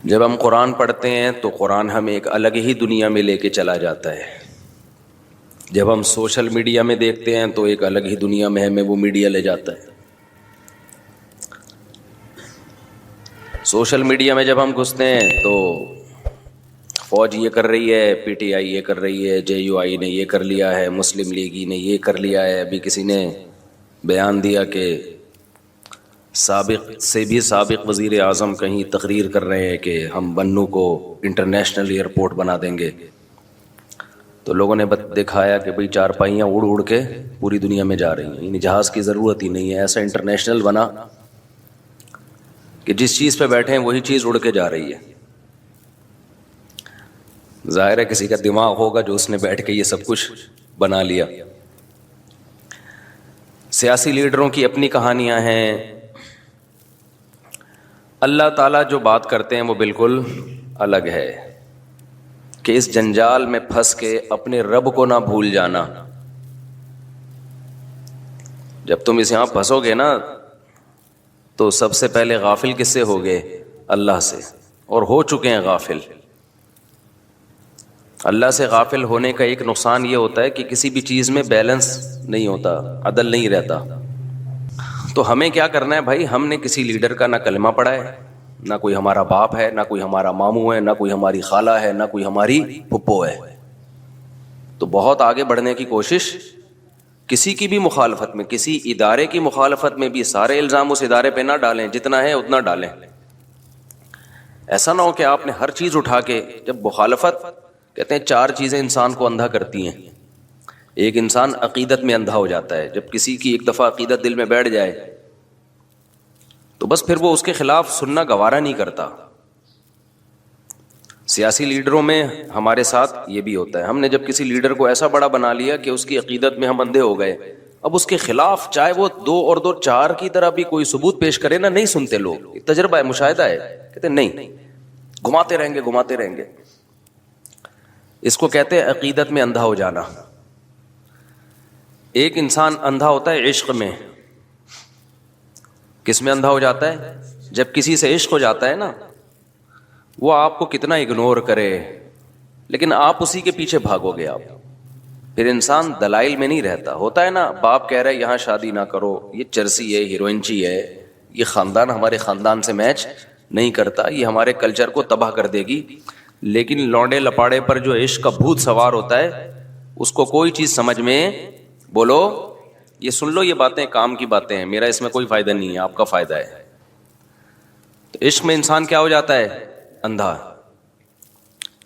جب ہم قرآن پڑھتے ہیں تو قرآن ہمیں ایک الگ ہی دنیا میں لے کے چلا جاتا ہے. جب ہم سوشل میڈیا میں دیکھتے ہیں تو ایک الگ ہی دنیا میں ہمیں وہ میڈیا لے جاتا ہے. سوشل میڈیا میں جب ہم گھستے ہیں تو فوج یہ کر رہی ہے، پی ٹی آئی یہ کر رہی ہے، جے یو آئی نے یہ کر لیا ہے، مسلم لیگی نے یہ کر لیا ہے. ابھی کسی نے بیان دیا کہ سابق سے بھی سابق وزیر اعظم کہیں تقریر کر رہے ہیں کہ ہم بنو کو انٹرنیشنل ایئرپورٹ بنا دیں گے. تو لوگوں نے دکھایا کہ بھئی چارپائیاں اڑ اڑ کے پوری دنیا میں جا رہی ہیں، یعنی جہاز کی ضرورت ہی نہیں ہے. ایسا انٹرنیشنل بنا کہ جس چیز پہ بیٹھے ہیں وہی چیز اڑ کے جا رہی ہے. ظاہر ہے کسی کا دماغ ہوگا جو اس نے بیٹھ کے یہ سب کچھ بنا لیا. سیاسی لیڈروں کی اپنی کہانیاں ہیں. اللہ تعالیٰ جو بات کرتے ہیں وہ بالکل الگ ہے کہ اس جنجال میں پھنس کے اپنے رب کو نہ بھول جانا. جب تم اس یہاں پھنسو گے نا تو سب سے پہلے غافل کس سے ہوگے؟ اللہ سے، اور ہو چکے ہیں غافل. اللہ سے غافل ہونے کا ایک نقصان یہ ہوتا ہے کہ کسی بھی چیز میں بیلنس نہیں ہوتا، عدل نہیں رہتا. تو ہمیں کیا کرنا ہے بھائی؟ ہم نے کسی لیڈر کا نہ کلمہ پڑھا ہے، نہ کوئی ہمارا باپ ہے، نہ کوئی ہمارا ماموں ہے، نہ کوئی ہماری خالہ ہے، نہ کوئی ہماری پھپھو ہے. تو بہت آگے بڑھنے کی کوشش کسی کی بھی مخالفت میں، کسی ادارے کی مخالفت میں بھی سارے الزام اس ادارے پہ نہ ڈالیں، جتنا ہے اتنا ڈالیں. ایسا نہ ہو کہ آپ نے ہر چیز اٹھا کے، جب مخالفت کہتے ہیں 4 چیزیں انسان کو اندھا کرتی ہیں. ایک انسان عقیدت میں اندھا ہو جاتا ہے. جب کسی کی ایک دفعہ عقیدت دل میں بیٹھ جائے تو بس پھر وہ اس کے خلاف سننا گوارا نہیں کرتا. سیاسی لیڈروں میں ہمارے ساتھ یہ بھی ہوتا ہے. ہم نے جب کسی لیڈر کو ایسا بڑا بنا لیا کہ اس کی عقیدت میں ہم اندھے ہو گئے، اب اس کے خلاف چاہے وہ 2 اور 2 4 کی طرح بھی کوئی ثبوت پیش کرے نا، نہیں سنتے لوگ. تجربہ ہے، مشاہدہ ہے، کہتے نہیں، گھماتے رہیں گے گھماتے رہیں گے. اس کو کہتے ہیں عقیدت میں اندھا ہو جانا. ایک انسان اندھا ہوتا ہے عشق میں. کس میں اندھا ہو جاتا ہے؟ جب کسی سے عشق ہو جاتا ہے نا، وہ آپ کو کتنا اگنور کرے لیکن آپ اسی کے پیچھے بھاگو گے. آپ پھر انسان دلائل میں نہیں رہتا. ہوتا ہے نا، باپ کہہ رہا ہے یہاں شادی نہ کرو، یہ چرسی ہے، ہیروئنچی ہے، یہ خاندان ہمارے خاندان سے میچ نہیں کرتا، یہ ہمارے کلچر کو تباہ کر دے گی. لیکن لونڈے لپاڑے پر جو عشق کا بھوت سوار ہوتا ہے اس کو کوئی چیز سمجھ میں، بولو یہ سن لو، یہ باتیں کام کی باتیں ہیں، میرا اس میں کوئی فائدہ نہیں ہے، آپ کا فائدہ ہے. تو عشق میں انسان کیا ہو جاتا ہے؟ اندھا.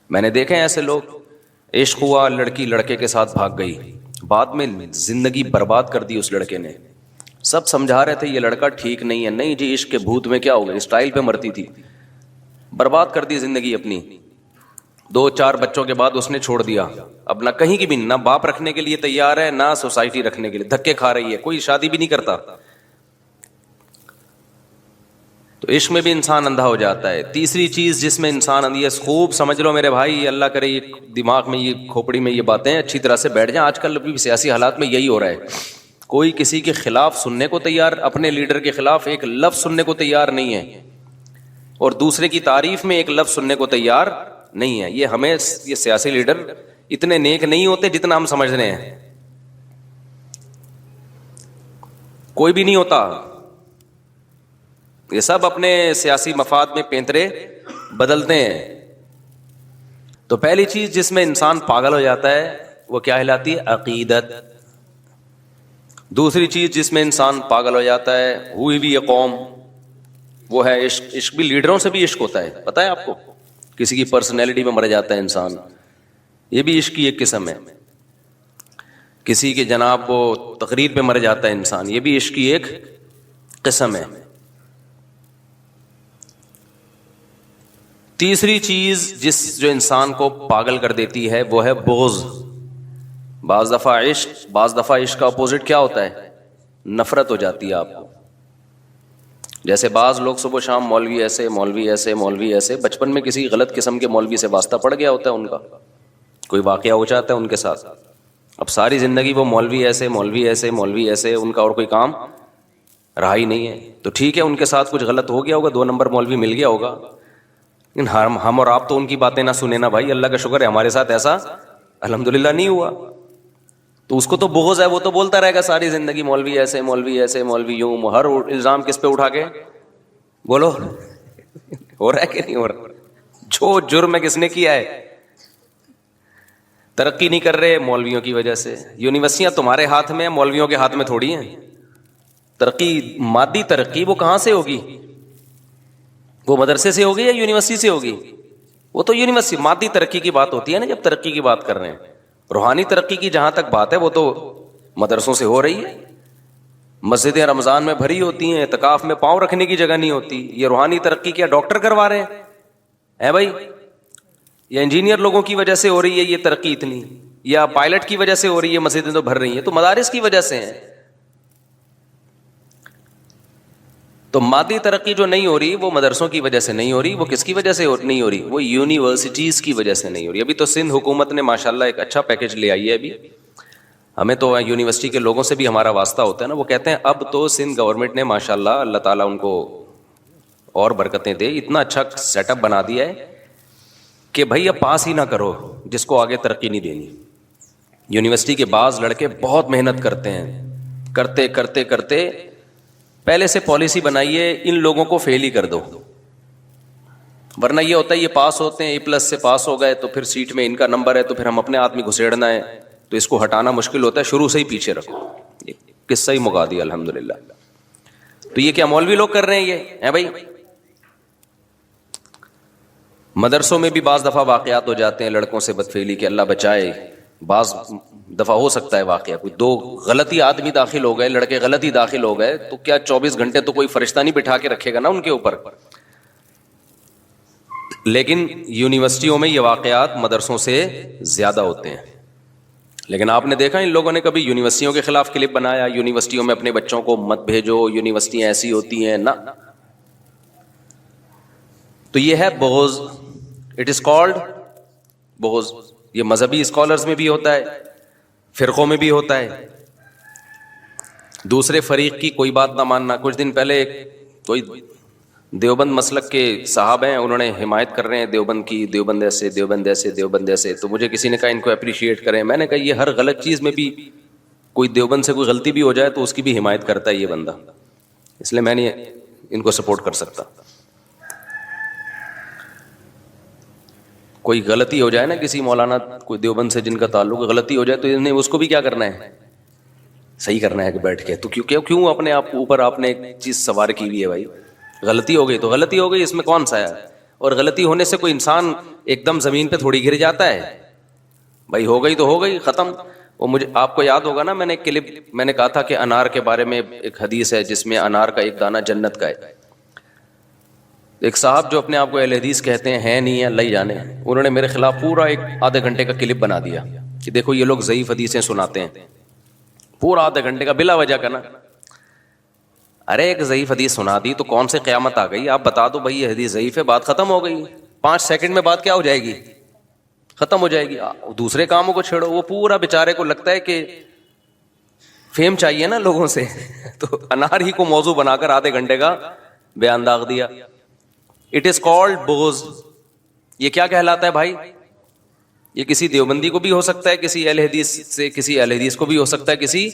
میں نے دیکھے ہیں ایسے لوگ، عشق ہوا، لڑکی لڑکے کے ساتھ بھاگ گئی، بعد میں زندگی برباد کر دی اس لڑکے نے. سب سمجھا رہے تھے یہ لڑکا ٹھیک نہیں ہے، نہیں جی عشق کے بھوت میں کیا ہو گیا، اسٹائل پہ مرتی تھی، برباد کر دی زندگی اپنی. 2 4 بچوں کے بعد اس نے چھوڑ دیا. اب نہ کہیں کی بھی، نہ باپ رکھنے کے لیے تیار ہے، نہ سوسائٹی رکھنے کے لیے، دھکے کھا رہی ہے، کوئی شادی بھی نہیں کرتا. تو عشق میں بھی انسان اندھا ہو جاتا ہے. تیسری چیز جس میں انسان، یہ خوب سمجھ لو میرے بھائی، اللہ کرے یہ دماغ میں، یہ کھوپڑی میں یہ باتیں اچھی طرح سے بیٹھ جائیں. آج کل بھی سیاسی حالات میں یہی ہو رہا ہے، کوئی کسی کے خلاف سننے کو تیار، اپنے لیڈر کے خلاف ایک لفظ سننے کو تیار نہیں ہے، اور دوسرے کی تعریف میں ایک لفظ سننے کو تیار نہیں ہے. یہ ہمیں، یہ سیاسی لیڈر اتنے نیک نہیں ہوتے جتنا ہم سمجھ رہے ہیں. کوئی بھی نہیں ہوتا، یہ سب اپنے سیاسی مفاد میں پینترے بدلتے ہیں. تو پہلی چیز جس میں انسان پاگل ہو جاتا ہے وہ کیا کہلاتی ہے؟ عقیدت. دوسری چیز جس میں انسان پاگل ہو جاتا ہے، ہوئی بھی یہ قوم، وہ ہے عشق. عشق بھی لیڈروں سے بھی عشق ہوتا ہے، پتہ ہے آپ کو؟ کسی کی پرسنالٹی میں مر جاتا ہے انسان، یہ بھی عشق کی ایک قسم ہے. کسی کے جناب وہ تقریر پہ مر جاتا ہے انسان، یہ بھی عشق کی ایک قسم ہے. تیسری چیز جو انسان کو پاگل کر دیتی ہے وہ ہے بغض. بعض دفعہ عشق کا اپوزٹ کیا ہوتا ہے؟ نفرت ہو جاتی ہے آپ کو. جیسے بعض لوگ صبح شام مولوی ایسے، مولوی ایسے، مولوی ایسے، بچپن میں کسی غلط قسم کے مولوی سے واسطہ پڑ گیا ہوتا ہے ان کا، کوئی واقعہ ہو جاتا ہے ان کے ساتھ، اب ساری زندگی وہ مولوی ایسے، مولوی ایسے، مولوی ایسے، ان کا اور کوئی کام رہا ہی نہیں ہے. تو ٹھیک ہے ان کے ساتھ کچھ غلط ہو گیا ہوگا، 2 نمبر مولوی مل گیا ہوگا، لیکن ہم اور آپ تو ان کی باتیں نہ سنیں نا بھائی. اللہ کا شکر ہے ہمارے ساتھ ایسا الحمدللہ نہیں ہوا. تو اس کو تو بغض ہے, وہ تو بولتا رہے گا ساری زندگی مولوی ایسے, مولوی ایسے, مولوی یوں. ہر الزام کس پہ اٹھا کے بولو, ہو رہا ہے کہ نہیں ہو رہا؟ جو جرم ہے کس نے کیا ہے؟ ترقی نہیں کر رہے مولویوں کی وجہ سے. یونیورسٹیاں تمہارے ہاتھ میں, مولویوں کے ہاتھ میں تھوڑی ہیں. ترقی, مادی ترقی وہ کہاں سے ہوگی؟ وہ مدرسے سے ہوگی یا یونیورسٹی سے ہوگی؟ وہ تو یونیورسٹی. مادی ترقی کی بات ہوتی ہے نا جب ترقی کی بات کر رہے ہیں. روحانی ترقی کی جہاں تک بات ہے وہ تو مدرسوں سے ہو رہی ہے. مسجدیں رمضان میں بھری ہوتی ہیں, اعتکاف میں پاؤں رکھنے کی جگہ نہیں ہوتی. یہ روحانی ترقی کیا ڈاکٹر کروا رہے ہیں بھائی؟ یا انجینئر لوگوں کی وجہ سے ہو رہی ہے یہ ترقی اتنی, یا پائلٹ کی وجہ سے ہو رہی ہے مسجدیں تو بھر رہی ہیں؟ تو مدارس کی وجہ سے ہیں. تو مادی ترقی جو نہیں ہو رہی وہ مدرسوں کی وجہ سے نہیں ہو رہی. وہ کس کی وجہ سے نہیں ہو رہی؟ وہ یونیورسٹیز کی وجہ سے نہیں ہو رہی. ابھی تو سندھ حکومت نے ماشاءاللہ ایک اچھا پیکج لے آئی ہے. ابھی ہمیں تو یونیورسٹی کے لوگوں سے بھی ہمارا واسطہ ہوتا ہے نا, وہ کہتے ہیں اب تو سندھ گورنمنٹ نے ماشاءاللہ, اللہ تعالیٰ ان کو اور برکتیں دے, اتنا اچھا سیٹ اپ بنا دیا ہے کہ بھائی اب پاس ہی نہ کرو جس کو آگے ترقی نہیں دینی. یونیورسٹی کے بعض لڑکے بہت محنت کرتے ہیں, کرتے کرتے کرتے پہلے سے پالیسی بنائیے ان لوگوں کو فیل ہی کر دو. ورنہ یہ ہوتا ہے یہ پاس ہوتے ہیں, A+ سے پاس ہو گئے تو پھر سیٹ میں ان کا نمبر ہے تو پھر ہم اپنے آدمی گھسیڑنا ہے, تو اس کو ہٹانا مشکل ہوتا ہے. شروع سے ہی پیچھے رکھو. قصہ ہی مکا دیا الحمدللہ. تو یہ کیا مولوی لوگ کر رہے ہیں یہ ہے بھائی؟ مدرسوں میں بھی بعض دفعہ واقعات ہو جاتے ہیں لڑکوں سے بدفعلی کے, اللہ بچائے. بعض دفعہ ہو سکتا ہے واقعہ, کوئی دو غلطی آدمی داخل ہو گئے, لڑکے غلطی داخل ہو گئے, تو کیا 24 گھنٹے تو کوئی فرشتہ نہیں بٹھا کے رکھے گا نا ان کے اوپر. لیکن یونیورسٹیوں میں یہ واقعات مدرسوں سے زیادہ ہوتے ہیں. لیکن آپ نے دیکھا ان لوگوں نے کبھی یونیورسٹیوں کے خلاف کلپ بنایا, یونیورسٹیوں میں اپنے بچوں کو مت بھیجو, یونیورسٹیاں ایسی ہوتی ہیں نا. تو یہ ہے بغض. اٹ از کالڈ بغض. یہ مذہبی اسکالرز میں بھی ہوتا ہے, فرقوں میں بھی ہوتا ہے. دوسرے فریق کی کوئی بات نہ ماننا. کچھ دن پہلے کوئی دیوبند مسلک کے صاحب ہیں, انہوں نے حمایت کر رہے ہیں دیوبند کی, دیوبند ایسے, دیوبند ایسے, دیوبند ایسے. تو مجھے کسی نے کہا ان کو اپریشیٹ کریں. میں نے کہا یہ ہر غلط چیز میں بھی کوئی دیوبند سے کوئی غلطی بھی ہو جائے تو اس کی بھی حمایت کرتا ہے یہ بندہ, اس لیے میں نہیں ان کو سپورٹ کر سکتا. کوئی غلطی ہو جائے نا کسی مولانا, کوئی دیوبند سے جن کا تعلق غلطی ہو جائے تو انہیں اس کو بھی کیا کرنا ہے, صحیح کرنا ہے کہ بیٹھ کے. تو کیوں اپنے آپ اوپر آپ نے ایک چیز سوار کی ہوئی ہے بھائی؟ غلطی ہو گئی تو غلطی ہو گئی, اس میں کون سا ہے؟ اور غلطی ہونے سے کوئی انسان ایک دم زمین پہ تھوڑی گر جاتا ہے بھائی, ہو گئی تو ہو گئی, ختم. وہ مجھے آپ کو یاد ہوگا نا, میں نے ایک کلپ میں نے کہا تھا کہ انار کے بارے میں ایک حدیث ہے جس میں انار کا ایک دانہ جنت کا ہے. ایک صاحب جو اپنے آپ کو اہل حدیث کہتے ہیں نہیں ہے, اللہ ہی جانے, انہوں نے میرے خلاف پورا ایک آدھے گھنٹے کا کلپ بنا دیا کہ دیکھو یہ لوگ ضعیف حدیثیں سناتے ہیں. پورا آدھے گھنٹے کا بلا وجہ کا نا. ارے ایک ضعیف حدیث سنا دی تو کون سے قیامت آ گئی؟ آپ بتا دو بھائی یہ حدیث ضعیف ہے, بات ختم ہو گئی. 5 سیکنڈ میں بات کیا ہو جائے گی, ختم ہو جائے گی. دوسرے کاموں کو چھیڑو. وہ پورا بیچارے کو لگتا ہے کہ فیم چاہیے نا لوگوں سے, تو انار ہی کو موضوع بنا کر آدھے گھنٹے کا بیان داغ دیا. اٹ از کالڈ بغض. یہ کیا کہلاتا ہے بھائی؟ یہ کسی دیوبندی کو بھی ہو سکتا ہے, کسی اہل حدیث سے, کسی اہل حدیث کو بھی ہو سکتا ہے کسی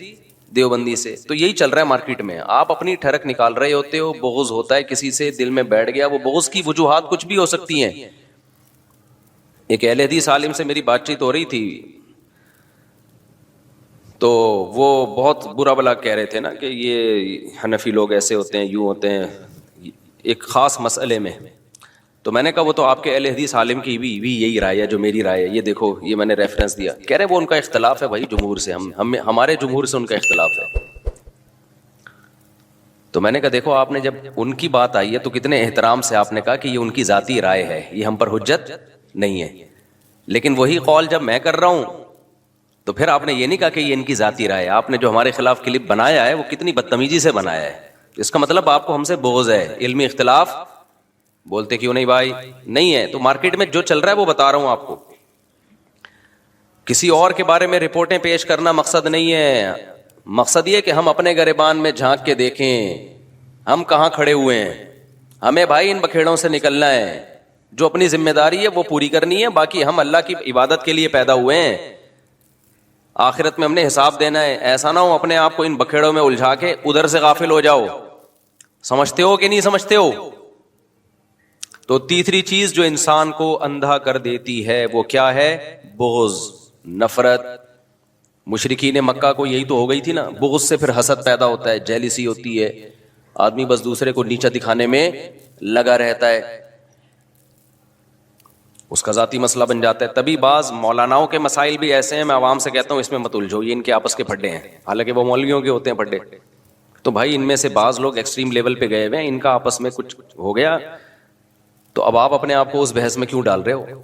دیوبندی سے. تو یہی چل رہا ہے مارکیٹ میں. آپ اپنی ٹھڑک نکال رہے ہوتے ہو, بغض ہوتا ہے کسی سے, دل میں بیٹھ گیا. وہ بغض کی وجوہات کچھ بھی ہو سکتی ہیں. ایک اہل حدیث عالم سے میری بات چیت ہو رہی تھی, تو وہ بہت برا بلا کہہ رہے تھے نا کہ یہ حنفی لوگ ایسے ہوتے ہیں, یوں ہوتے ہیں ایک خاص مسئلے میں. تو میں نے کہا وہ تو آپ کے اہل حدیث عالم کی بھی یہی رائے ہے جو میری رائے ہے, یہ دیکھو یہ میں نے ریفرنس دیا. کہہ رہے وہ ان کا اختلاف ہے بھائی جمہور سے, ہمارے جمہور سے ان کا اختلاف ہے. تو میں نے کہا دیکھو آپ نے جب ان کی بات آئی ہے تو کتنے احترام سے آپ نے کہا کہ یہ ان کی ذاتی رائے ہے, یہ ہم پر حجت نہیں ہے. لیکن وہی قول جب میں کر رہا ہوں تو پھر آپ نے یہ نہیں کہا کہ یہ ان کی ذاتی رائے ہے. آپ نے جو ہمارے خلاف کلپ بنایا ہے وہ کتنی بدتمیزی سے بنایا ہے. اس کا مطلب آپ کو ہم سے بغض ہے. علمی اختلاف بولتے کیوں نہیں بھائی؟ نہیں ہے. تو مارکیٹ میں جو چل رہا ہے وہ بتا رہا ہوں آپ کو. کسی اور کے بارے میں رپورٹیں پیش کرنا مقصد نہیں ہے. مقصد یہ کہ ہم اپنے گریبان میں جھانک کے دیکھیں ہم کہاں کھڑے ہوئے ہیں. ہمیں بھائی ان بکھیڑوں سے نکلنا ہے. جو اپنی ذمہ داری ہے وہ پوری کرنی ہے، باقی ہم اللہ کی عبادت کے لیے پیدا ہوئے ہیں، آخرت میں ہم نے حساب دینا ہے. ایسا نہ ہو اپنے آپ کو ان بکھیڑوں میں الجھا کے ادھر سے غافل ہو جاؤ. سمجھتے ہو کہ نہیں سمجھتے ہو؟ تو تیسری چیز جو انسان کو اندھا کر دیتی ہے وہ کیا ہے؟ بغض، نفرت. مشرکین مکہ کو یہی تو ہو گئی تھی نا، بغض سے پھر حسد پیدا ہوتا ہے، جیلسی ہوتی ہے، آدمی بس دوسرے کو نیچا دکھانے میں لگا رہتا ہے، اس کا ذاتی مسئلہ بن جاتا ہے. تبھی بعض مولاناؤں کے مسائل بھی ایسے ہیں، میں عوام سے کہتا ہوں اس میں مت الجھو، یہ ان کے آپس کے پھڈے ہیں، حالانکہ وہ مولویوں کے ہوتے ہیں پھڈے. تو بھائی ان میں سے بعض لوگ ایکسٹریم لیول پہ گئے ہوئے ہیں، ان کا آپس میں کچھ ہو گیا، تو اب آپ اپنے آپ کو اس بحث میں کیوں ڈال رہے ہو؟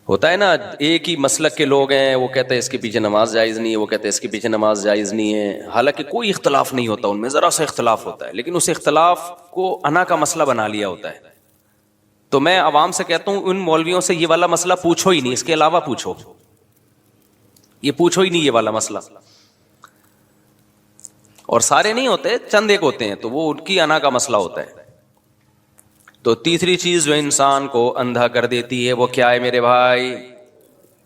ہوتا ہے نا، ایک ہی مسلک کے لوگ ہیں، وہ کہتے ہیں اس کے پیچھے نماز جائز نہیں ہے، وہ کہتے ہیں اس کے پیچھے نماز جائز نہیں ہے، حالانکہ کوئی اختلاف نہیں ہوتا ان میں، ذرا سا اختلاف ہوتا ہے، لیکن اس اختلاف کو انا کا مسئلہ بنا لیا ہوتا ہے. تو میں عوام سے کہتا ہوں ان مولویوں سے یہ والا مسئلہ پوچھو ہی نہیں، اس کے علاوہ پوچھو، یہ پوچھو ہی نہیں یہ والا مسئلہ. اور سارے نہیں ہوتے، چند ایک ہوتے ہیں، تو وہ ان کی انا کا مسئلہ ہوتا ہے. تو تیسری چیز جو انسان کو اندھا کر دیتی ہے وہ کیا ہے میرے بھائی؟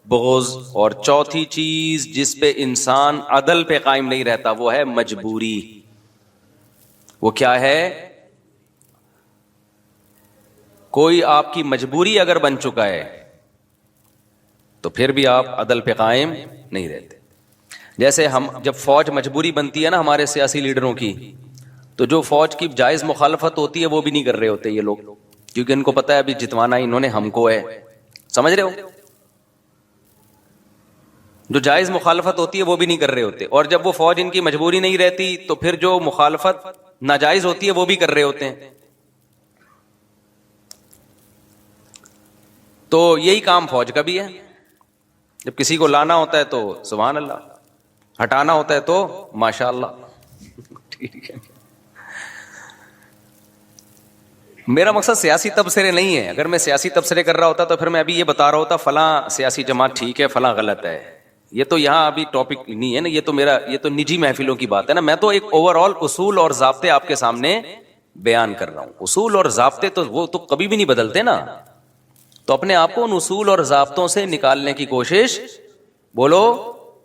بغض. اور چوتھی چیز جس پہ انسان عدل پہ قائم نہیں رہتا وہ ہے مجبوری. وہ کیا ہے؟ کوئی آپ کی مجبوری اگر بن چکا ہے تو پھر بھی آپ عدل پہ قائم نہیں رہتے. جیسے ہم جب فوج مجبوری بنتی ہے نا ہمارے سیاسی لیڈروں کی، تو جو فوج کی جائز مخالفت ہوتی ہے وہ بھی نہیں کر رہے ہوتے یہ لوگ، کیونکہ ان کو پتا ہے ابھی جتوانا انہوں نے ہم کو ہے. سمجھ رہے ہو؟ جو جائز مخالفت ہوتی ہے وہ بھی نہیں کر رہے ہوتے، اور جب وہ فوج ان کی مجبوری نہیں رہتی تو پھر جو مخالفت ناجائز ہوتی ہے وہ بھی کر رہے ہوتے ہیں. تو یہی کام فوج کا بھی ہے، جب کسی کو لانا ہوتا ہے تو سبحان اللہ، ہٹانا ہوتا ہے تو ماشاء اللہ. ٹھیک ہے، میرا مقصد سیاسی تبصرے نہیں ہے، اگر میں سیاسی تبصرے کر رہا ہوتا تو پھر میں ابھی یہ بتا رہا ہوتا فلاں سیاسی جماعت ٹھیک ہے فلاں غلط ہے. یہ تو یہاں ابھی ٹاپک نہیں ہے نا، یہ تو نجی محفلوں کی بات ہے نا. میں تو ایک اوور آل اصول اور ضابطے آپ کے سامنے بیان کر رہا ہوں. اصول اور ضابطے تو وہ تو کبھی بھی نہیں بدلتے نا، تو اپنے آپ کو ان اصول اور ضابطوں سے نکالنے کی کوشش بولو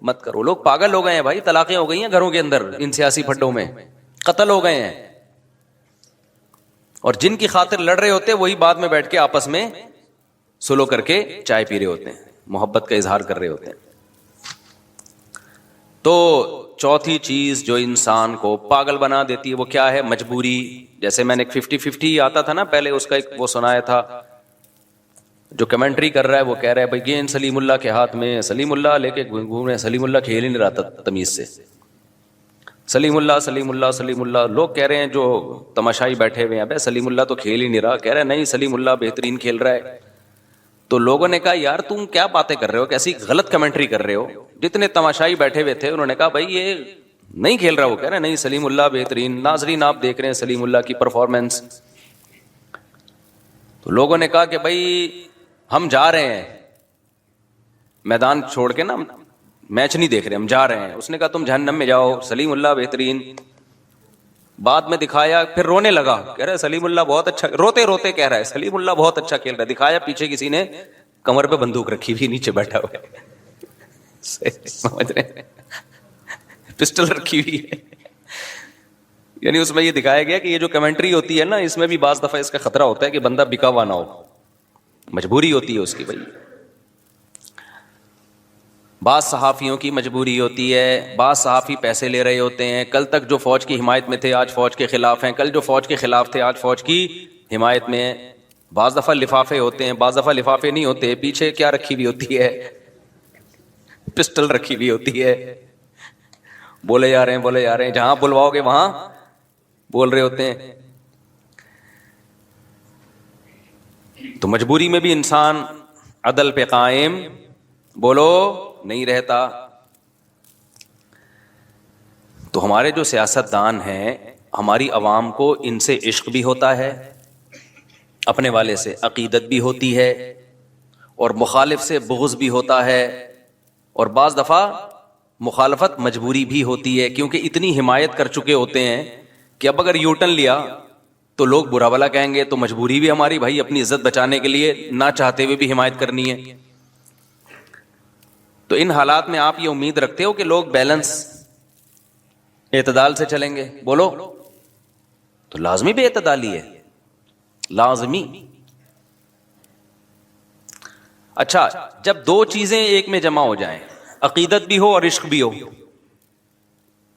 مت کرو. لوگ پاگل ہو گئے ہیں بھائی، طلاقیں ہو گئی ہیں گھروں کے اندر، ان سیاسی پھڈوں میں قتل ہو گئے ہیں، اور جن کی خاطر لڑ رہے ہوتے ہیں وہی بعد میں بیٹھ کے آپس میں سلو کر کے چائے پی رہے ہوتے ہیں، محبت کا اظہار کر رہے ہوتے ہیں. تو چوتھی چیز جو انسان کو پاگل بنا دیتی ہے وہ کیا ہے؟ مجبوری. جیسے میں نے ایک 50-50 آتا تھا نا پہلے، اس کا ایک وہ سنایا تھا، جو کمنٹری کر رہا ہے وہ کہہ رہا ہے بھائی گیند سلیم اللہ کے ہاتھ میں، سلیم اللہ لے کے گھوم رہے ہیں، سلیم اللہ کھیل ہی نہیں رہا تمیز سے، سلیم اللہ سلیم اللہ سلیم اللہ. لوگ کہہ رہے ہیں جو تماشائی بیٹھے ہوئے ہیں ابے سلیم اللہ تو کھیل ہی نہیں رہا، کہہ رہے ہیں نہیں سلیم اللہ بہترین کھیل رہا ہے. تو لوگوں نے کہا یار تم کیا باتیں کر رہے ہو، کیسی غلط کمنٹری کر رہے ہو. جتنے تماشائی بیٹھے ہوئے تھے انہوں نے کہا بھائی یہ نہیں کھیل رہا، وہ کہہ رہے ہیں نہیں سلیم اللہ بہترین. ناظرین آپ دیکھ رہے ہیں سلیم اللہ کی پرفارمنس. تو لوگوں نے کہا کہ بھائی ہم جا رہے ہیں میدان چھوڑ کے نا، میچ نہیں دیکھ رہے، ہم جا رہے ہیں. اس نے کہا تم جہنم میں جاؤ، سلیم اللہ بہترین. بعد میں دکھایا، پھر رونے لگا، کہہ رہے سلیم اللہ بہت اچھا، روتے روتے کہہ رہا ہے سلیم اللہ بہت اچھا کھیل رہا ہے. دکھایا پیچھے کسی نے کمر پہ بندوق رکھی ہوئی، نیچے بیٹھا ہوا ہے، سمجھ رہے ہیں، پسٹل رکھی ہوئی ہے. یعنی اس میں یہ دکھایا گیا کہ یہ جو کمنٹری ہوتی ہے نا، اس میں بھی بعض دفعہ اس کا خطرہ ہوتا ہے کہ بندہ بکا ہوا نہ ہو، مجبوری ہوتی ہے اس کی. بھائی بعض صحافیوں کی مجبوری ہوتی ہے، بعض صحافی پیسے لے رہے ہوتے ہیں، کل تک جو فوج کی حمایت میں تھے آج فوج کے خلاف ہیں، کل جو فوج کے خلاف تھے آج فوج کی حمایت میں ہیں. بعض دفعہ لفافے ہوتے ہیں، بعض دفعہ لفافے نہیں ہوتے، پیچھے کیا رکھی ہوئی ہوتی ہے؟ پسٹل رکھی ہوئی ہوتی ہے. بولے جا رہے ہیں، جہاں بلواؤ گے وہاں بول رہے ہوتے ہیں. تو مجبوری میں بھی انسان عدل پہ قائم بولو نہیں رہتا. تو ہمارے جو سیاست دان ہیں، ہماری عوام کو ان سے عشق بھی ہوتا ہے، اپنے والے سے عقیدت بھی ہوتی ہے، اور مخالف سے بغض بھی ہوتا ہے، اور بعض دفعہ مخالفت مجبوری بھی ہوتی ہے، کیونکہ اتنی حمایت کر چکے ہوتے ہیں کہ اب اگر یوٹن لیا تو لوگ برا بھلا کہیں گے, تو مجبوری بھی ہماری بھائی اپنی عزت بچانے کے لیے نہ چاہتے ہوئے بھی حمایت کرنی ہے. تو ان حالات میں آپ یہ امید رکھتے ہو کہ لوگ بیلنس اعتدال سے چلیں گے؟ بولو. تو لازمی بھی اعتدالی ہے, لازمی. اچھا, جب دو چیزیں ایک میں جمع ہو جائیں, عقیدت بھی ہو اور عشق بھی ہو,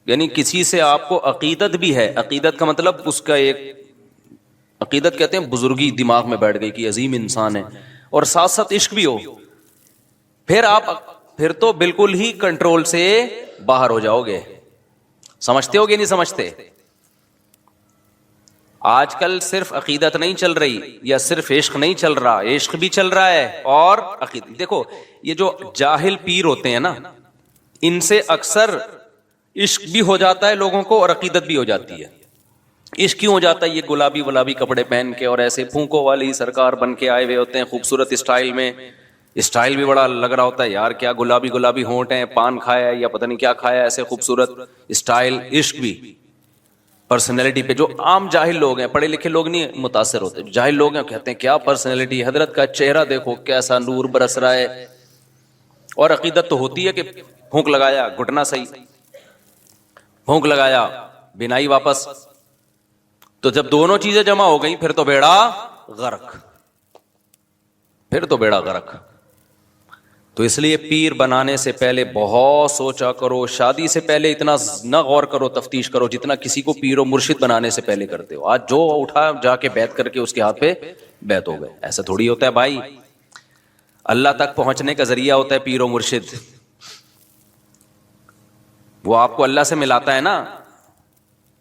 یعنی کسی سے آپ کو عقیدت بھی ہے, عقیدت کا مطلب اس کا ایک, عقیدت کہتے ہیں بزرگی دماغ میں بیٹھ گئی کہ عظیم انسان ہے, اور ساتھ ساتھ عشق بھی ہو, پھر تو بالکل ہی کنٹرول سے باہر ہو جاؤ گے. سمجھتے ہو کہ نہیں سمجھتے؟ آج کل صرف عقیدت نہیں چل رہی, یا صرف عشق نہیں چل رہا, عشق بھی چل رہا ہے اور عقیدت. دیکھو یہ جو جاہل پیر ہوتے ہیں نا, ان سے اکثر عشق بھی ہو جاتا ہے لوگوں کو اور عقیدت بھی ہو جاتی ہے. عشق کیوں ہو جاتا ہے؟ یہ گلابی کپڑے پہن کے اور ایسے پھونکوں والی سرکار بن کے آئے ہوئے ہوتے ہیں, خوبصورت اسٹائل میں, اسٹائل بھی بڑا لگ رہا ہوتا ہے یار, کیا گلابی ہونٹ ہیں, پان کھایا ہے یا پتہ نہیں کیا کھایا ہے, ایسے خوبصورت اسٹائل. عشق بھی پرسنالٹی پہ. جو عام جاہل لوگ ہیں, پڑھے لکھے لوگ نہیں متاثر ہوتے, جاہل لوگ ہیں کہتے ہیں کیا پرسنالٹی, حضرت کا چہرہ دیکھو کیسا نور برس رہا ہے. اور عقیدت تو ہوتی ہے کہ پھونک لگایا گھٹنا صحیح, پھونک لگایا بینائی واپس. تو جب دونوں چیزیں جمع ہو گئیں پھر تو بیڑا غرق, پھر تو بیڑا غرق. تو اس لیے پیر بنانے سے پہلے بہت سوچا کرو, شادی سے پہلے اتنا نہ غور کرو, تفتیش کرو جتنا کسی کو پیر و مرشد بنانے سے پہلے کرتے ہو. آج جو اٹھا جا کے بیعت کر کے اس کے ہاتھ پہ بیعت ہو گئے. ایسا تھوڑی ہوتا ہے بھائی, اللہ تک پہنچنے کا ذریعہ ہوتا ہے پیر و مرشد. وہ آپ کو اللہ سے ملاتا ہے نا,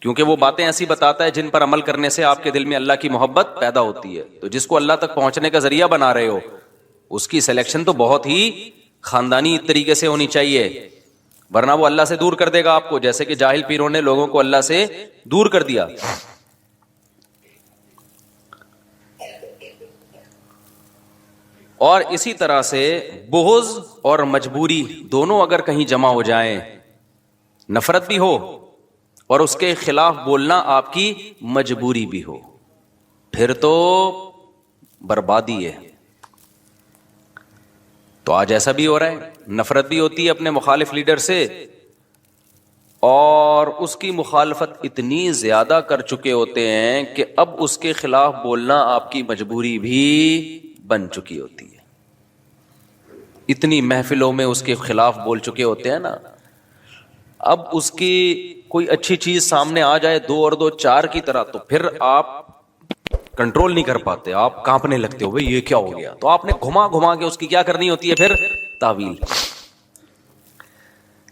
کیونکہ وہ باتیں ایسی بتاتا ہے جن پر عمل کرنے سے آپ کے دل میں اللہ کی محبت پیدا ہوتی ہے. تو جس کو اللہ تک پہنچنے کا ذریعہ بنا رہے ہو, اس کی سلیکشن تو بہت ہی خاندانی طریقے سے ہونی چاہیے, ورنہ وہ اللہ سے دور کر دے گا آپ کو, جیسے کہ جاہل پیروں نے لوگوں کو اللہ سے دور کر دیا. اور اسی طرح سے بغض اور مجبوری دونوں اگر کہیں جمع ہو جائیں, نفرت بھی ہو اور اس کے خلاف بولنا آپ کی مجبوری بھی ہو, پھر تو بربادی ہے. تو آج ایسا بھی ہو رہا ہے, نفرت بھی ہوتی ہے اپنے مخالف لیڈر سے, اور اس کی مخالفت اتنی زیادہ کر چکے ہوتے ہیں کہ اب اس کے خلاف بولنا آپ کی مجبوری بھی بن چکی ہوتی ہے. اتنی محفلوں میں اس کے خلاف بول چکے ہوتے ہیں نا, اب اس کی کوئی اچھی چیز سامنے آ جائے 2 اور 2 4 کی طرح, تو پھر آپ کنٹرول نہیں کر پاتے, آپ کانپنے لگتے ہو, بھئی یہ کیا ہو گیا. تو آپ نے گھما کے اس کی کیا کرنی ہوتی ہے پھر, تعویل.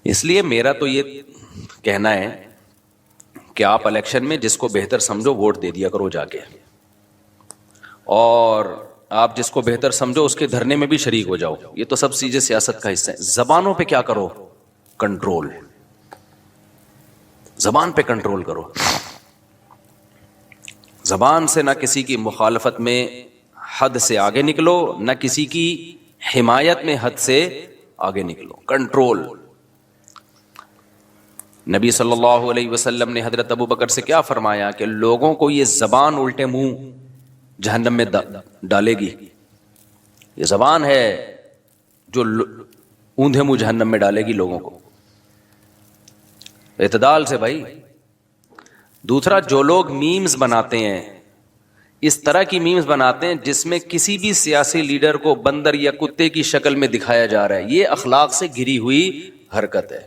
اس لیے میرا تو یہ کہنا ہے کہ آپ الیکشن میں جس کو بہتر سمجھو ووٹ دے دیا کرو جا کے, اور آپ جس کو بہتر سمجھو اس کے دھرنے میں بھی شریک ہو جاؤ. یہ تو سب چیزیں سیاست کا حصہ ہے. زبانوں پہ کیا کرو, کنٹرول, زبان پہ کنٹرول کرو. زبان سے نہ کسی کی مخالفت میں حد سے آگے نکلو, نہ کسی کی حمایت میں حد سے آگے نکلو. کنٹرول. نبی صلی اللہ علیہ وسلم نے حضرت ابو بکر سے کیا فرمایا کہ لوگوں کو یہ زبان الٹے منہ جہنم میں ڈالے گی. یہ زبان ہے جو اوندھے منہ جہنم میں ڈالے گی لوگوں کو. اعتدال سے بھائی. دوسرا, جو لوگ میمز بناتے ہیں, اس طرح کی میمز بناتے ہیں جس میں کسی بھی سیاسی لیڈر کو بندر یا کتے کی شکل میں دکھایا جا رہا ہے, یہ اخلاق سے گھری ہوئی حرکت ہے.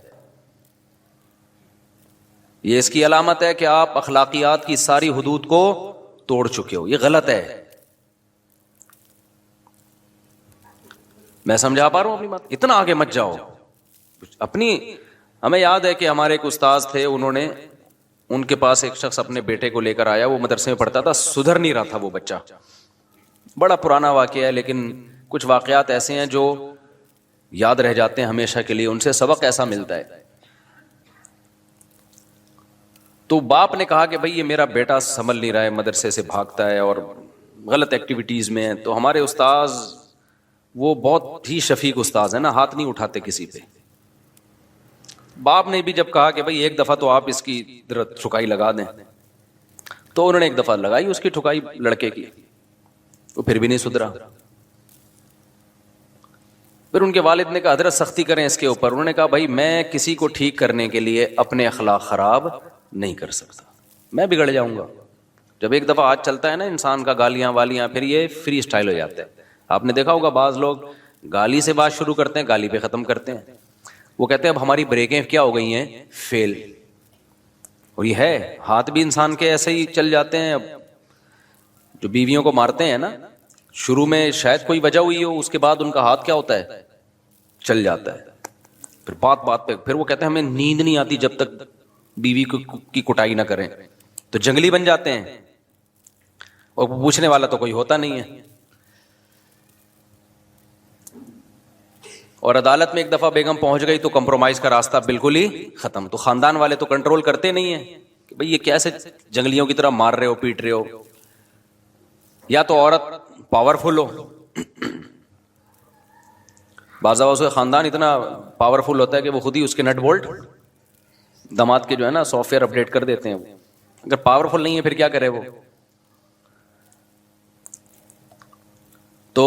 یہ اس کی علامت ہے کہ آپ اخلاقیات کی ساری حدود کو توڑ چکے ہو. یہ غلط ہے. میں سمجھا پا رہا ہوں اپنی بات؟ اتنا آگے مت جاؤ. ہمیں یاد ہے کہ ہمارے ایک استاذ تھے, ان کے پاس ایک شخص اپنے بیٹے کو لے کر آیا, وہ مدرسے میں پڑھتا تھا, سدھر نہیں رہا تھا وہ بچہ. بڑا پرانا واقعہ ہے, لیکن کچھ واقعات ایسے ہیں جو یاد رہ جاتے ہیں ہمیشہ کے لیے, ان سے سبق ایسا ملتا ہے. تو باپ نے کہا کہ بھئی یہ میرا بیٹا سنبھل نہیں رہا ہے, مدرسے سے بھاگتا ہے اور غلط ایکٹیویٹیز میں ہے. تو ہمارے استاذ وہ بہت ہی شفیق استاذ ہے نا, ہاتھ نہیں اٹھاتے کسی پہ. باپ نے بھی جب کہا کہ بھئی ایک دفعہ تو آپ اس کی چکائی لگا دیں, تو انہوں نے ایک دفعہ لگائی اس کی ٹھکائی لڑکے کی، وہ پھر بھی نہیں سدھرا. پھر ان کے والد نے کہا حضرت سختی کریں اس کے اوپر. انہوں نے کہا بھائی میں کسی کو ٹھیک کرنے کے لیے اپنے اخلاق خراب نہیں کر سکتا، میں بگڑ جاؤں گا. جب ایک دفعہ ہاتھ چلتا ہے نا انسان کا، گالیاں والیاں، پھر یہ فری اسٹائل ہو جاتا ہے. آپ نے دیکھا ہوگا بعض لوگ گالی سے بات شروع کرتے ہیں، گالی پہ ختم کرتے ہیں. وہ کہتے ہیں اب ہماری بریکیں کیا ہو گئی ہیں، فیل. اور یہ ہے، ہاتھ بھی انسان کے ایسے ہی چل جاتے ہیں. اب جو بیویوں کو مارتے ہیں نا، شروع میں شاید کوئی وجہ ہوئی ہو، اس کے بعد ان کا ہاتھ کیا ہوتا ہے، چل جاتا ہے. پھر بات بات پہ پھر وہ کہتے ہیں ہمیں نیند نہیں آتی جب تک بیوی کی کٹائی نہ کریں. تو جنگلی بن جاتے ہیں اور پوچھنے والا تو کوئی ہوتا نہیں ہے. اور عدالت میں ایک دفعہ بیگم پہنچ گئی تو کمپرومائز کا راستہ بالکل ہی ختم. تو خاندان والے تو کنٹرول کرتے نہیں ہیں کہ بھئی یہ کیسے جنگلیوں کی طرح مار رہے ہو، پیٹ رہے ہو. یا تو عورت پاورفل ہو، بعض اوقات کا خاندان اتنا پاورفل ہوتا ہے کہ وہ خود ہی اس کے نٹ بولٹ داماد کے جو ہے نا سافٹ ویئر اپڈیٹ کر دیتے ہیں. اگر پاورفل نہیں ہے پھر کیا کرے وہ. تو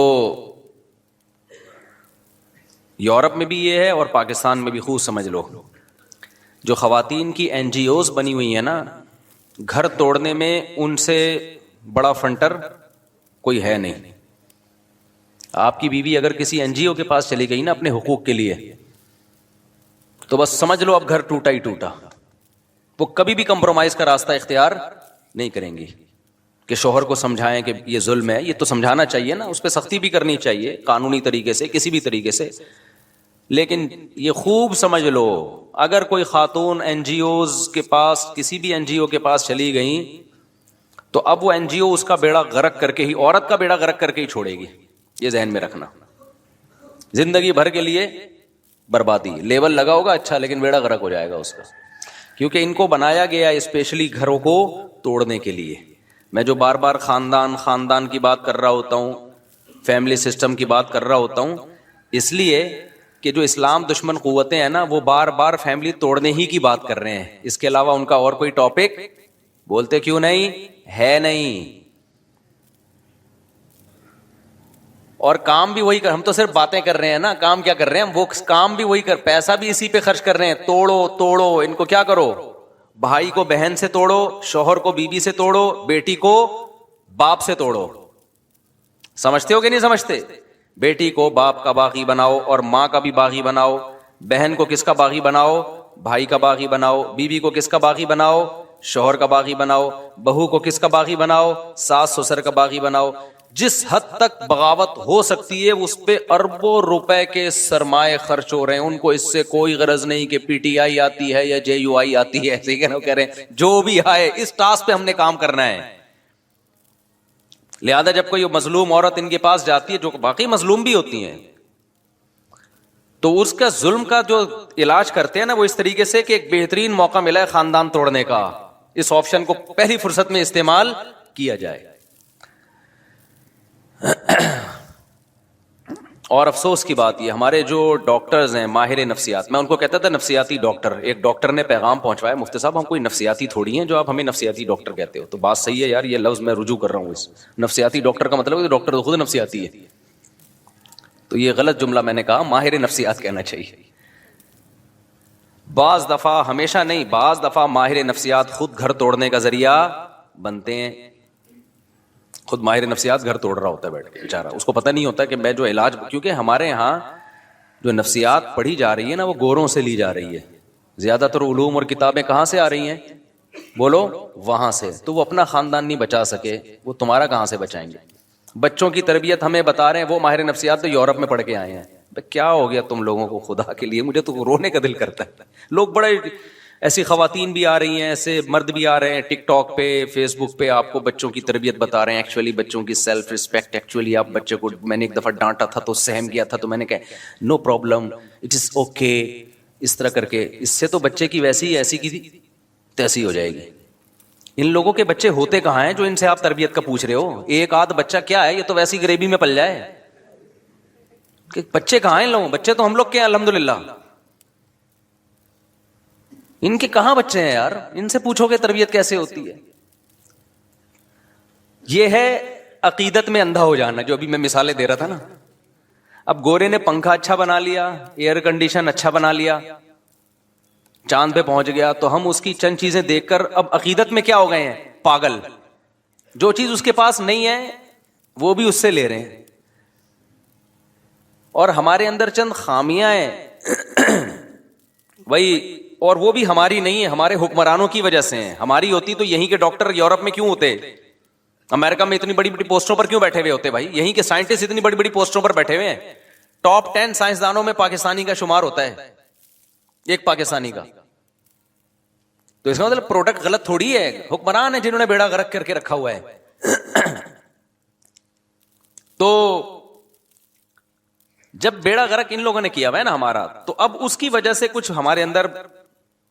یورپ میں بھی یہ ہے اور پاکستان میں بھی. خوب سمجھ لو، جو خواتین کی این جی اوز بنی ہوئی ہیں نا، گھر توڑنے میں ان سے بڑا فنٹر کوئی ہے نہیں. آپ کی بیوی اگر کسی این جی او کے پاس چلی گئی نا اپنے حقوق کے لیے، تو بس سمجھ لو اب گھر ٹوٹا ہی ٹوٹا. وہ کبھی بھی کمپرومائز کا راستہ اختیار نہیں کریں گی کہ شوہر کو سمجھائیں کہ یہ ظلم ہے. یہ تو سمجھانا چاہیے نا، اس پہ سختی بھی کرنی چاہیے قانونی طریقے سے، کسی بھی طریقے سے. لیکن یہ خوب سمجھ لو، اگر کوئی خاتون این جی اوز کے پاس، کسی بھی این جی او کے پاس چلی گئیں، تو اب وہ این جی او اس کا بیڑا غرق کر کے ہی، عورت کا بیڑا غرق کر کے ہی چھوڑے گی. یہ ذہن میں رکھنا، زندگی بھر کے لیے بربادی. لیبل لگا ہوگا اچھا، لیکن بیڑا غرق ہو جائے گا اس کا. کیونکہ ان کو بنایا گیا اسپیشلی گھروں کو توڑنے کے لیے. میں جو بار بار خاندان کی بات کر رہا ہوتا ہوں، فیملی سسٹم کی بات کر رہا ہوتا ہوں، اس لیے کہ جو اسلام دشمن قوتیں ہیں نا، وہ بار بار فیملی توڑنے ہی کی بات کر رہے ہیں. اس کے علاوہ ان کا اور کوئی ٹاپک بولتے کیوں نہیں ہے نہیں. اور کام بھی وہی کر، ہم تو صرف باتیں کر رہے ہیں نا، کام کیا کر رہے ہیں ہم؟ وہ کام بھی وہی کر، پیسہ بھی اسی پہ خرچ کر رہے ہیں. توڑو ان کو. کیا کرو؟ بھائی کو بہن سے توڑو، شوہر کو بیوی سے توڑو، بیٹی کو باپ سے توڑو. سمجھتے ہو کہ نہیں سمجھتے؟ بیٹی کو باپ کا باغی بناؤ اور ماں کا بھی باغی بناؤ. بہن کو کس کا باغی بناؤ؟ بھائی کا باغی بناؤ. بیوی کو کس کا باغی بناؤ؟ شوہر کا باغی بناؤ. بہو کو کس کا باغی بناؤ؟ ساس سسر کا باغی بناؤ. جس حد تک بغاوت ہو سکتی ہے اس پہ اربوں روپے کے سرمایہ خرچ ہو رہے ہیں. ان کو اس سے کوئی غرض نہیں کہ پی ٹی آئی آتی ہے یا جے یو آئی آتی ہے، ایسے کہہ رہے ہیں جو بھی آئے اس ٹاسک پہ ہم نے کام کرنا ہے. لہذا جب کوئی مظلوم عورت ان کے پاس جاتی ہے، جو باقی مظلوم بھی ہوتی ہیں، تو اس کا ظلم کا جو علاج کرتے ہیں نا، وہ اس طریقے سے کہ ایک بہترین موقع ملا ہے خاندان توڑنے کا، اس آپشن کو پہلی فرصت میں استعمال کیا جائے. اور افسوس کی بات یہ، ہمارے جو ڈاکٹرز ہیں ماہر نفسیات، میں ان کو کہتا تھا نفسیاتی ڈاکٹر. ایک ڈاکٹر نے پیغام پہنچوایا، مفتی صاحب ہم کوئی نفسیاتی تھوڑی ہیں جو آپ ہمیں نفسیاتی ڈاکٹر کہتے ہو. تو بات صحیح ہے یار، یہ لفظ میں رجوع کر رہا ہوں. اس نفسیاتی ڈاکٹر کا مطلب ہے کہ ڈاکٹر تو خود نفسیاتی ہے. تو یہ غلط جملہ میں نے کہا، ماہر نفسیات کہنا چاہیے. بعض دفعہ، ہمیشہ نہیں، بعض دفعہ ماہر نفسیات خود گھر توڑنے کا ذریعہ بنتے ہیں. خود ماہر نفسیات گھر توڑ رہا ہوتا ہے بیٹھ کے بیچارہ، اس کو پتہ نہیں ہوتا کہ میں جو علاج، کیونکہ ہمارے یہاں جو نفسیات پڑھی جا رہی ہے نا، وہ گوروں سے لی جا رہی ہے. زیادہ تر علوم اور کتابیں کہاں سے آ رہی ہیں؟ بولو، وہاں سے. تو وہ اپنا خاندان نہیں بچا سکے، وہ تمہارا کہاں سے بچائیں گے؟ بچوں کی تربیت ہمیں بتا رہے ہیں وہ ماہر نفسیات تو یورپ میں پڑھ کے آئے ہیں. کیا ہو گیا تم لوگوں کو خدا کے لیے؟ مجھے تو رونے کا دل کرتا ہے. لوگ بڑے، ایسی خواتین بھی آ رہی ہیں، ایسے مرد بھی آ رہے ہیں ٹک ٹاک پہ، فیس بک پہ، آپ کو بچوں کی تربیت بتا رہے ہیں. ایکچولی بچوں کی سیلف رسپیکٹ، ایکچولی آپ بچے کو، میں نے ایک دفعہ ڈانٹا تھا تو سہم گیا تھا، تو میں نے کہا no problem, it is okay, اس طرح کر کے. اس سے تو بچے کی ویسی ایسی کی تیسی ہو جائے گی. ان لوگوں کے بچے ہوتے کہاں ہیں جو ان سے آپ تربیت کا پوچھ رہے ہو؟ ایک آدھ بچہ کیا ہے، یہ تو ویسی غریبی میں پل جائے. کہ بچے کہاں ہیں ان لوگوں؟ بچے تو ہم لوگ کے ہیں الحمدللہ. ان کے کہاں بچے ہیں یار؟ ان سے پوچھو کہ تربیت کیسے ہوتی ہے. یہ ہے عقیدت میں اندھا ہو جانا، جو ابھی میں مثالیں دے رہا تھا نا. اب گورے نے پنکھا اچھا بنا لیا، ایئر کنڈیشن اچھا بنا لیا، چاند پہ پہنچ گیا، تو ہم اس کی چند چیزیں دیکھ کر اب عقیدت میں کیا ہو گئے ہیں؟ پاگل. جو چیز اس کے پاس نہیں ہے وہ بھی اس سے لے رہے ہیں. اور ہمارے اندر چند خامیاں ہیں وہی، اور وہ بھی ہماری نہیں ہے، ہمارے حکمرانوں کی وجہ سے ہیں. ہماری ہوتی تو یہیں کے ڈاکٹر یورپ میں کیوں ہوتے؟ امریکہ میں اتنی بڑی بڑی پوسٹوں پر کیوں بیٹھے ہوئے ہوتے بھائی؟ یہیں کے سائنٹسٹ اتنی بڑی بڑی پوسٹوں پر بیٹھے ہوئے ہیں. ٹاپ 10 سائنسدانوں میں پاکستانی کا شمار ہوتا ہے، ایک پاکستانی کا. تو اس کا مطلب پروڈکٹ غلط تھوڑی ہے، حکمران ہے جنہوں نے بیڑا غرق کر کے رکھا ہوا ہے. تو جب بیڑا غرق ان لوگوں نے کیا ہوا ہے نا ہمارا، تو اب اس کی وجہ سے کچھ ہمارے اندر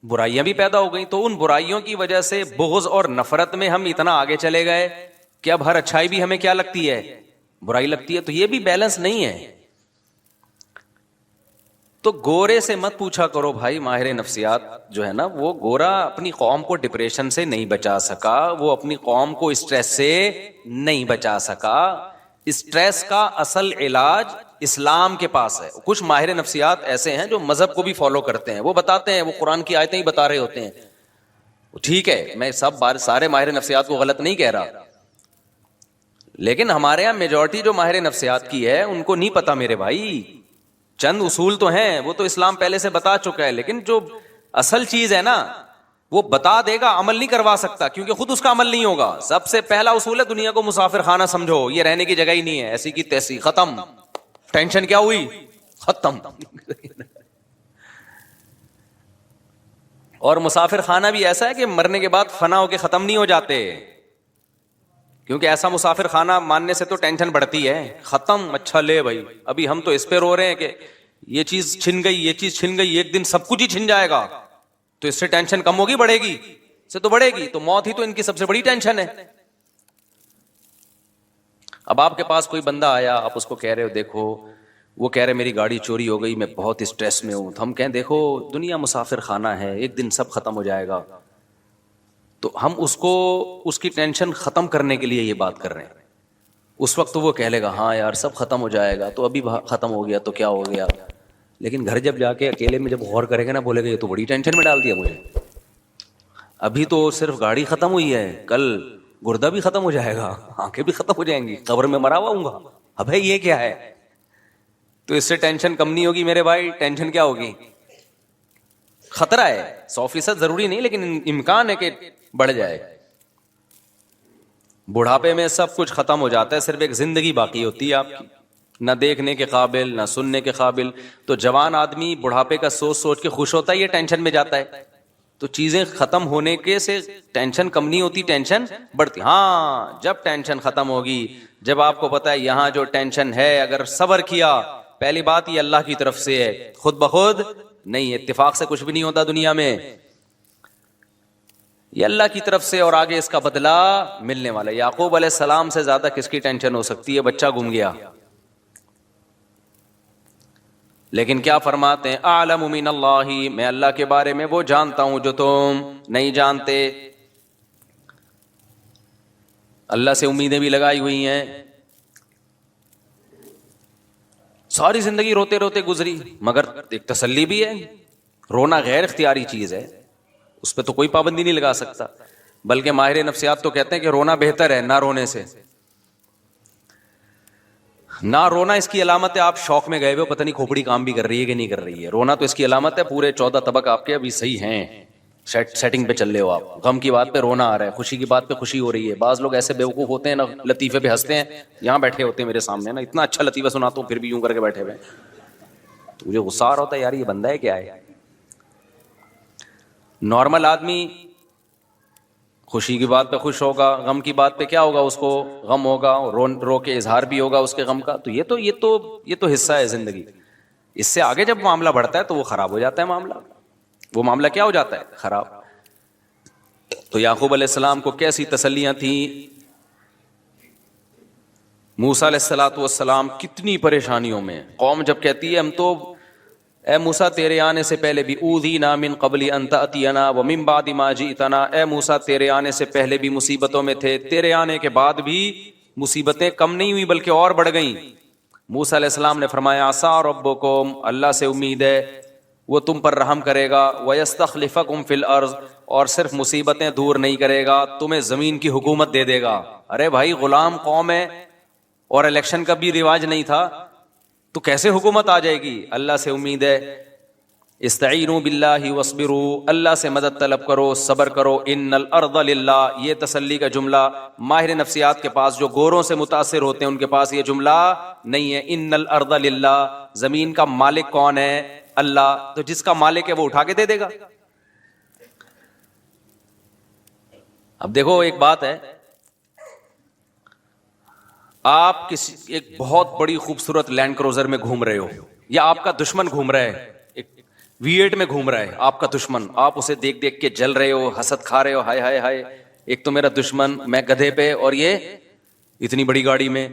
برائیاں بھی پیدا ہو گئیں. تو ان برائیوں کی وجہ سے بغض اور نفرت میں ہم اتنا آگے چلے گئے کہ اب ہر اچھائی بھی ہمیں کیا لگتی ہے؟ برائی لگتی ہے. تو یہ بھی بیلنس نہیں ہے. تو گورے سے مت پوچھا کرو بھائی. ماہر نفسیات جو ہے نا، وہ گورا اپنی قوم کو ڈپریشن سے نہیں بچا سکا، وہ اپنی قوم کو اسٹریس سے نہیں بچا سکا. اسٹریس کا اصل علاج اسلام کے پاس ہے. کچھ ماہر نفسیات ایسے ہیں جو مذہب کو بھی فالو کرتے ہیں، وہ بتاتے ہیں، وہ قرآن کی آیتیں ہی بتا رہے ہوتے ہیں. ٹھیک ہے، میں سارے ماہر نفسیات کو غلط نہیں کہہ رہا، لیکن ہمارے یہاں میجورٹی جو ماہر نفسیات کی ہے ان کو نہیں پتا میرے بھائی. چند اصول تو ہیں، وہ تو اسلام پہلے سے بتا چکا ہے، لیکن جو اصل چیز ہے نا وہ بتا دے گا، عمل نہیں کروا سکتا کیونکہ خود اس کا عمل نہیں ہوگا. سب سے پہلا اصول ہے دنیا کو مسافر خانہ سمجھو، یہ رہنے کی جگہ ہی نہیں ہے، ایسی کی تیسی، ختم. ٹینشن کیا ہوئی؟ ختم. اور مسافر خانہ بھی ایسا ہے کہ مرنے کے بعد فنا ہو کے ختم نہیں ہو جاتے، کیونکہ ایسا مسافر خانہ ماننے سے تو ٹینشن بڑھتی ہے. ختم، اچھا لے بھائی، ابھی ہم تو اس پہ رو رہے ہیں کہ یہ چیز چھن گئی، یہ چیز چھن گئی، ایک دن سب کچھ ہی چھن جائے گا، تو اس سے ٹینشن کم ہوگی بڑھے گی؟ سے تو بڑھے گی. تو موت ہی تو ان کی سب سے بڑی ٹینشن ہے. اب آپ کے پاس کوئی بندہ آیا، آپ اس کو کہہ رہے ہو دیکھو، وہ کہہ رہے میری گاڑی چوری ہو گئی، میں بہت اسٹریس میں ہوں. تو ہم کہیں دیکھو دنیا مسافر خانہ ہے، ایک دن سب ختم ہو جائے گا. تو ہم اس کو اس کی ٹینشن ختم کرنے کے لیے یہ بات کر رہے ہیں. اس وقت تو وہ کہہ لے گا ہاں یار سب ختم ہو جائے گا، تو ابھی ختم ہو گیا تو کیا ہو گیا. لیکن گھر جب جا کے اکیلے میں جب غور کرے گا نا، بولے گا یہ تو بڑی ٹینشن میں ڈال دیا مجھے. ابھی تو صرف گاڑی ختم ہوئی ہے، کل گردہ بھی ختم ہو جائے گا، آنکھیں بھی ختم ہو جائیں گی، قبر میں مرا ہوا ہوں گا. ابے یہ کیا ہے؟ تو اس سے ٹینشن کم نہیں ہوگی میرے بھائی. ٹینشن کیا ہوگی؟ خطرہ ہے، 100% ضروری نہیں لیکن امکان ہے کہ بڑھ جائے. بڑھاپے میں سب کچھ ختم ہو جاتا ہے، صرف ایک زندگی باقی ہوتی ہے آپ کی، نہ دیکھنے کے قابل نہ سننے کے قابل. تو جوان آدمی بڑھاپے کا سوچ سوچ کے خوش ہوتا ہے، یہ ٹینشن میں جاتا ہے. تو چیزیں ختم ہونے کے سے ٹینشن کم نہیں ہوتی، ٹینشن بڑھتی. ہاں جب ٹینشن ختم ہوگی، جب آپ کو پتا ہے یہاں جو ٹینشن ہے اگر صبر کیا، پہلی بات یہ اللہ کی طرف سے ہے، خود بخود نہیں، اتفاق سے کچھ بھی نہیں ہوتا دنیا میں، یہ اللہ کی طرف سے، اور آگے اس کا بدلہ ملنے والا. یعقوب علیہ السلام سے زیادہ کس کی ٹینشن ہو سکتی ہے؟ بچہ گم گیا، لیکن کیا فرماتے ہیں؟ اعلم من اللہ، میں اللہ کے بارے میں وہ جانتا ہوں جو تم نہیں جانتے. اللہ سے امیدیں بھی لگائی ہوئی ہیں، ساری زندگی روتے روتے گزری، مگر ایک تسلی بھی ہے. رونا غیر اختیاری چیز ہے، اس پہ تو کوئی پابندی نہیں لگا سکتا. بلکہ ماہر نفسیات تو کہتے ہیں کہ رونا بہتر ہے نہ رونے سے. نہ رونا اس کی علامت ہے آپ شوق میں گئے ہوئے، پتہ نہیں کھوپڑی کام بھی کر رہی ہے کہ نہیں کر رہی ہے. رونا تو اس کی علامت ہے پورے 14 طبق آپ کے ابھی صحیح ہیں، سیٹنگ پہ چل رہے ہو آپ. غم کی بات پہ رونا آ رہا ہے، خوشی کی بات پہ خوشی ہو رہی ہے. بعض لوگ ایسے بیوقوف ہوتے ہیں نا، لطیفے پہ ہنستے ہیں، یہاں بیٹھے ہوتے ہیں میرے سامنے نا، اتنا اچھا لطیفہ سناتا ہوں پھر بھی یوں کر کے بیٹھے ہوئے. تو مجھے غصہ آ رہا ہوتا ہے یار یہ بندہ ہے کیا ہے. نارمل آدمی خوشی کی بات پہ خوش ہوگا، غم کی بات پہ کیا ہوگا، اس کو غم ہوگا، رو کے اظہار بھی ہوگا اس کے غم کا. تو یہ تو حصہ ہے زندگی. اس سے آگے جب معاملہ بڑھتا ہے تو وہ خراب ہو جاتا ہے معاملہ. وہ معاملہ کیا ہو جاتا ہے؟ خراب. تو یعقوب علیہ السلام کو کیسی تسلیاں تھیں. موسیٰ علیہ السلام کتنی پریشانیوں میں، قوم جب کہتی ہے ہم تو اے موسیٰ تیرے آنے سے پہلے بھی اوذینا من قبل ان تأتینا ومن بعد ما جئتنا، اے موسیٰ تیرے آنے سے پہلے بھی مصیبتوں میں تھے، تیرے آنے کے بعد بھی مصیبتیں کم نہیں ہوئی بلکہ اور بڑھ گئیں۔ موسیٰ علیہ السلام نے فرمایا عسیٰ ربکم، اللہ سے امید ہے وہ تم پر رحم کرے گا، وَيَسْتَخْلِفَكُمْ فِي الْأَرْضِ، اور صرف مصیبتیں دور نہیں کرے گا، تمہیں زمین کی حکومت دے دے گا۔ ارے بھائی غلام قوم ہے اور الیکشن کا بھی رواج نہیں تھا تو کیسے حکومت آ جائے گی؟ اللہ سے امید ہے۔ استعینوا باللہ واصبروا، اللہ سے مدد طلب کرو، صبر کرو۔ ان الارض للہ، یہ تسلی کا جملہ ماہر نفسیات کے پاس جو گوروں سے متاثر ہوتے ہیں ان کے پاس یہ جملہ نہیں ہے۔ ان الارض للہ، زمین کا مالک کون ہے؟ اللہ، تو جس کا مالک ہے وہ اٹھا کے دے دے گا۔ اب دیکھو ایک بات ہے، آپ کسی ایک بہت بڑی خوبصورت لینڈ کروزر میں گھوم رہے ہو، یا آپ کا دشمن گھوم رہا ہے ایک V8 میں گھوم رہا ہے آپ کا دشمن، آپ اسے دیکھ دیکھ کے جل رہے ہو، حسد کھا رہے ہو، ہائے ہائے ہائے ایک تو میرا دشمن، میں گدھے پہ اور یہ اتنی بڑی گاڑی میں۔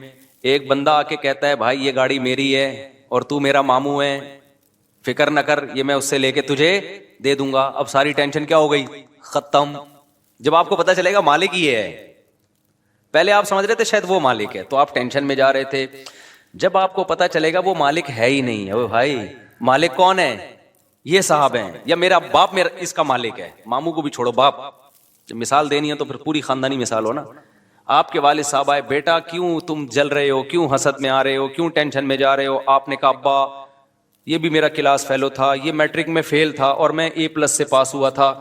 ایک بندہ آ کے کہتا ہے بھائی یہ گاڑی میری ہے اور تو میرا ماموں ہے، فکر نہ کر، یہ میں اس سے لے کے تجھے دے دوں گا۔ اب ساری ٹینشن کیا ہو گئی؟ ختم۔ جب آپ کو پتا چلے گا مالک یہ ہے، پہلے آپ سمجھ رہے تھے شاید وہ مالک ہے تو آپ ٹینشن میں جا رہے تھے، جب آپ کو پتا چلے گا وہ مالک ہے ہی نہیں ہے، وہ بھائی مالک کون ہے؟ یہ صاحب ہیں، یا میرا باپ میرا اس کا مالک ہے۔ ماموں کو بھی چھوڑو، باپ جب مثال دینی ہے تو پھر پوری خاندانی مثال ہو نا۔ آپ کے والد صاحب آئے، بیٹا کیوں تم جل رہے ہو، کیوں حسد میں آ رہے ہو، کیوں ٹینشن میں جا رہے ہو؟ آپ نے کہا ابا یہ بھی میرا کلاس فیلو تھا، یہ میٹرک میں فیل تھا اور میں A+ سے پاس ہوا تھا،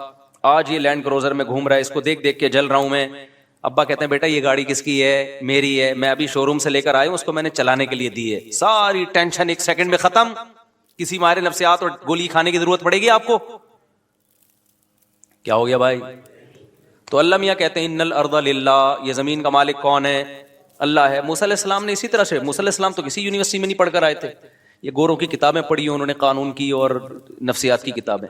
آج یہ لینڈ کروزر میں گھوم رہا ہے، اس کو دیکھ دیکھ کے جل رہا ہوں میں۔ ابا کہتے ہیں بیٹا یہ گاڑی کس کی ہے؟ میری ہے، میں ابھی شو روم سے لے کر آیا ہوں، اس کو میں نے چلانے کے لیے دی ہے۔ ساری ٹینشن ایک سیکنڈ میں ختم۔ کسی ماہر نفسیات اور گولی کھانے کی ضرورت پڑے گی آپ کو؟ کیا ہو گیا بھائی؟ تو اللہ میاں کہتے ہیں ان الارض للہ، یہ زمین کا مالک کون ہے؟ اللہ ہے۔ موسیٰ علیہ السلام نے اسی طرح سے، موسیٰ علیہ السلام تو کسی یونیورسٹی میں نہیں پڑھ کر آئے تھے، یہ گوروں کی کتابیں پڑھی انہوں نے، قانون کی اور نفسیات کی کتابیں۔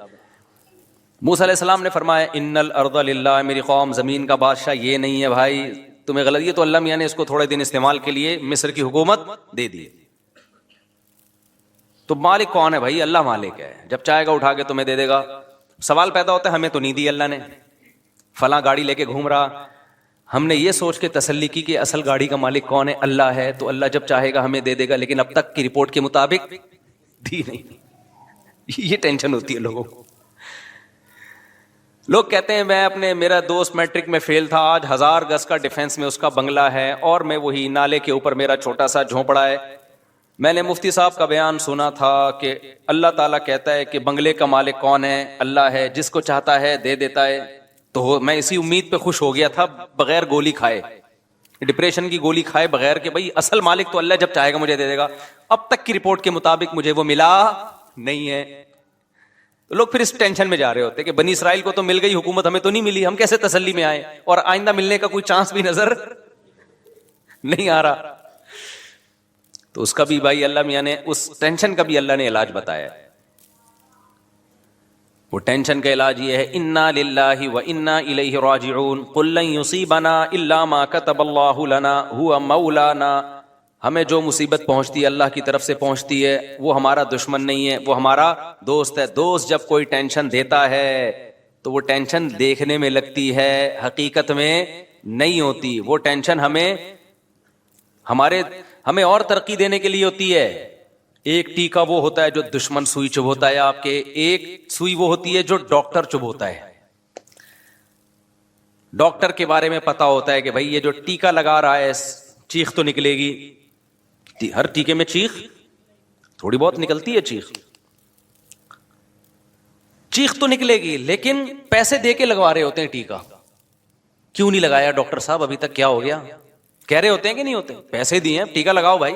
موسیٰ علیہ السلام نے فرمایا ان الارض للہ، میری قوم زمین کا بادشاہ یہ نہیں ہے بھائی، تمہیں غلط، یہ تو اللہ میاں نے اس کو تھوڑے دن استعمال کے لیے مصر کی حکومت دے دی۔ تو مالک کون ہے بھائی؟ اللہ مالک ہے، جب چاہے گا اٹھا کے تمہیں دے دے گا۔ سوال پیدا ہوتا ہے ہمیں تو نہیں دی اللہ نے، فلاں گاڑی لے کے گھوم رہا، ہم نے یہ سوچ کے تسلی کی کہ اصل گاڑی کا مالک کون ہے؟ اللہ ہے، تو اللہ جب چاہے گا ہمیں دے دے گا، لیکن اب تک کی رپورٹ کے مطابق دی نہیں۔ یہ ٹینشن ہوتی ہے لوگوں کو۔ لوگ کہتے ہیں میرا دوست میٹرک میں فیل تھا، آج 1000 گز کا ڈیفنس میں اس کا بنگلہ ہے اور میں وہی نالے کے اوپر میرا چھوٹا سا جھونپڑا ہے۔ میں نے مفتی صاحب کا بیان سنا تھا کہ اللہ تعالیٰ کہتا ہے کہ بنگلے کا مالک کون ہے؟ اللہ ہے، جس کو چاہتا ہے دے دیتا ہے۔ تو میں اسی امید پہ خوش ہو گیا تھا بغیر گولی کھائے، ڈپریشن کی گولی کھائے بغیر، کہ بھائی اصل مالک تو اللہ جب چاہے گا مجھے دے دے گا۔ اب تک کی رپورٹ کے مطابق مجھے وہ ملا نہیں ہے۔ تو لوگ پھر اس ٹینشن میں جا رہے ہوتے کہ بنی اسرائیل کو تو مل گئی حکومت، ہمیں تو نہیں ملی، ہم کیسے تسلی میں آئے، اور آئندہ ملنے کا کوئی چانس بھی نظر نہیں آ رہا۔ تو اس کا بھی بھائی اللہ میاں نے، اس ٹینشن کا بھی اللہ نے علاج بتایا ہے۔ وہ ٹینشن کا علاج یہ ہے انا للہ و انا الیہ راجعون قل لن یصیبنا الا ما کتب اللہ لنا هو مولانا، ہمیں جو مصیبت پہنچتی ہے اللہ کی طرف سے پہنچتی ہے، وہ ہمارا دشمن نہیں ہے، وہ ہمارا دوست ہے۔ دوست جب کوئی ٹینشن دیتا ہے تو وہ ٹینشن دیکھنے میں لگتی ہے، حقیقت میں نہیں ہوتی۔ وہ ٹینشن ہمیں اور ترقی دینے کے لیے ہوتی ہے۔ ایک ٹیکا وہ ہوتا ہے جو دشمن سوئی چبھوتا ہے آپ کے، ایک سوئی وہ ہوتی ہے جو ڈاکٹر چبھوتا ہے۔ ڈاکٹر کے بارے میں پتا ہوتا ہے کہ بھائی یہ جو ٹیکا لگا رہا ہے چیخ تو نکلے گی، ہر ٹیکے میں چیخ تھوڑی بہت نکلتی ہے، چیخ تو نکلے گی، لیکن پیسے دے کے لگوا رہے ہوتے ہیں ٹیکا۔ کیوں نہیں لگایا ڈاکٹر صاحب ابھی تک، کیا ہو گیا؟ کہہ رہے ہوتے ہیں کہ نہیں ہوتے؟ پیسے دیے ہیں، ٹیکا لگاؤ بھائی،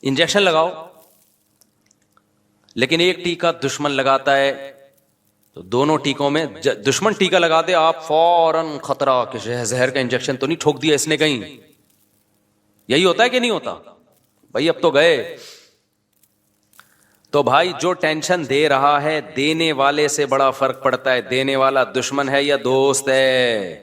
انجیکشن لگاؤ۔ لیکن ایک ٹیکا دشمن لگاتا ہے تو دونوں ٹیکوں میں، دشمن ٹیکا لگا دے آپ فوراً خطرہ کہ زہر کا انجیکشن تو نہیں ٹھوک دیا اس نے کہیں، یہی ہوتا ہے کہ نہیں ہوتا؟ بھائی اب تو گئے۔ تو بھائی جو ٹینشن دے رہا ہے، دینے والے سے بڑا فرق پڑتا ہے، دینے والا دشمن ہے یا دوست ہے۔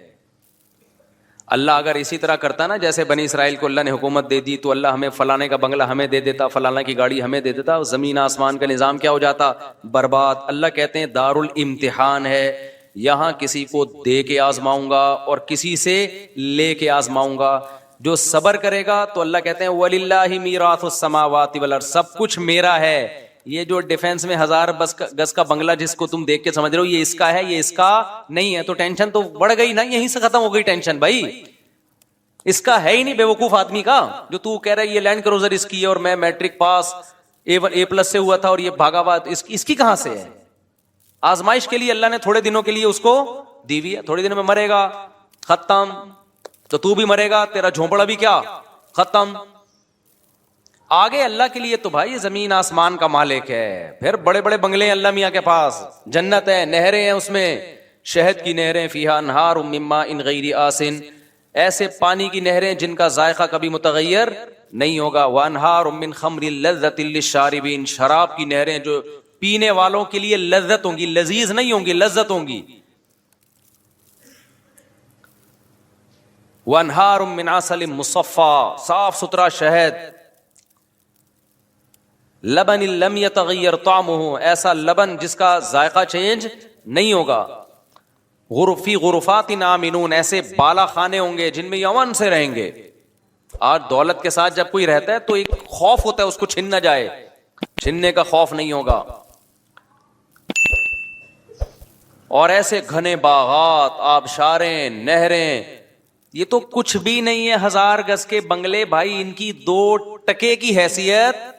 اللہ اگر اسی طرح کرتا نا جیسے بنی اسرائیل کو اللہ نے حکومت دے دی تو اللہ ہمیں فلانے کا بنگلہ ہمیں دے دیتا, فلانا کی گاڑی ہمیں دے دیتا, زمین آسمان کا نظام کیا ہو جاتا, برباد. اللہ کہتے ہیں دار الامتحان ہے, یہاں کسی کو دے کے آزماؤں گا اور کسی سے لے کے آزماؤں گا. جو صبر کرے گا تو اللہ کہتے ہیں وَلِلَّهِ مِيرَاثُ السَّمَاوَاتِ وَالْأَرْضِ, سب کچھ میرا ہے. یہ جو ڈیفنس میں 1000 گز کا بنگلہ جس کو تم دیکھ کے سمجھ رہے ہو یہ اس کا ہے, یہ اس کا نہیں ہے, تو ٹینشن تو بڑھ گئی نا, یہیں سے ختم ہو گئی ٹینشن. بھائی اس کا ہے ہی نہیں, بیوقوف آدمی کا. جو تو کہہ رہا ہے یہ لینڈ کروزر اس کی ہے اور میں میٹرک پاس A+ سے ہوا تھا اور یہ بھاگا ہوا, اس کی کہاں سے ہے؟ آزمائش کے لیے اللہ نے تھوڑے دنوں کے لیے اس کو دی ہوئی ہے, تھوڑے دنوں میں مرے گا, ختم. تو بھی مرے گا, تیرا جھونپڑا بھی کیا ختم. آگے اللہ کے لیے تو بھائی زمین آسمان کا مالک ہے, پھر بڑے بڑے بنگلے ہیں اللہ میاں کے پاس, جنت ہے, نہریں ہیں اس میں, شہد کی نہریں, فیہا انہار من ماء غیر آسن, ایسے پانی کی نہریں جن کا ذائقہ کبھی متغیر نہیں ہوگا. وانہار من خمر لذۃ للشاربین, شراب کی نہریں جو پینے والوں کے لیے لذت ہوں گی, لذیذ نہیں ہوں گی, لذت ہوں گی. وانہار من عسل مصفی, صاف ستھرا شہد. لبن لم یتغیر طعمہ, ایسا لبن جس کا ذائقہ چینج نہیں ہوگا. غرفی غرفات آمنون, ایسے بالا خانے ہوں گے جن میں یہ امن سے رہیں گے. آج دولت کے ساتھ جب کوئی رہتا ہے تو ایک خوف ہوتا ہے اس کو چھن نہ جائے, چھننے کا خوف نہیں ہوگا. اور ایسے گھنے باغات, آبشاریں, نہریں, یہ تو کچھ بھی نہیں ہے. 1000 گز کے بنگلے بھائی, ان کی 2 ٹکے کی حیثیت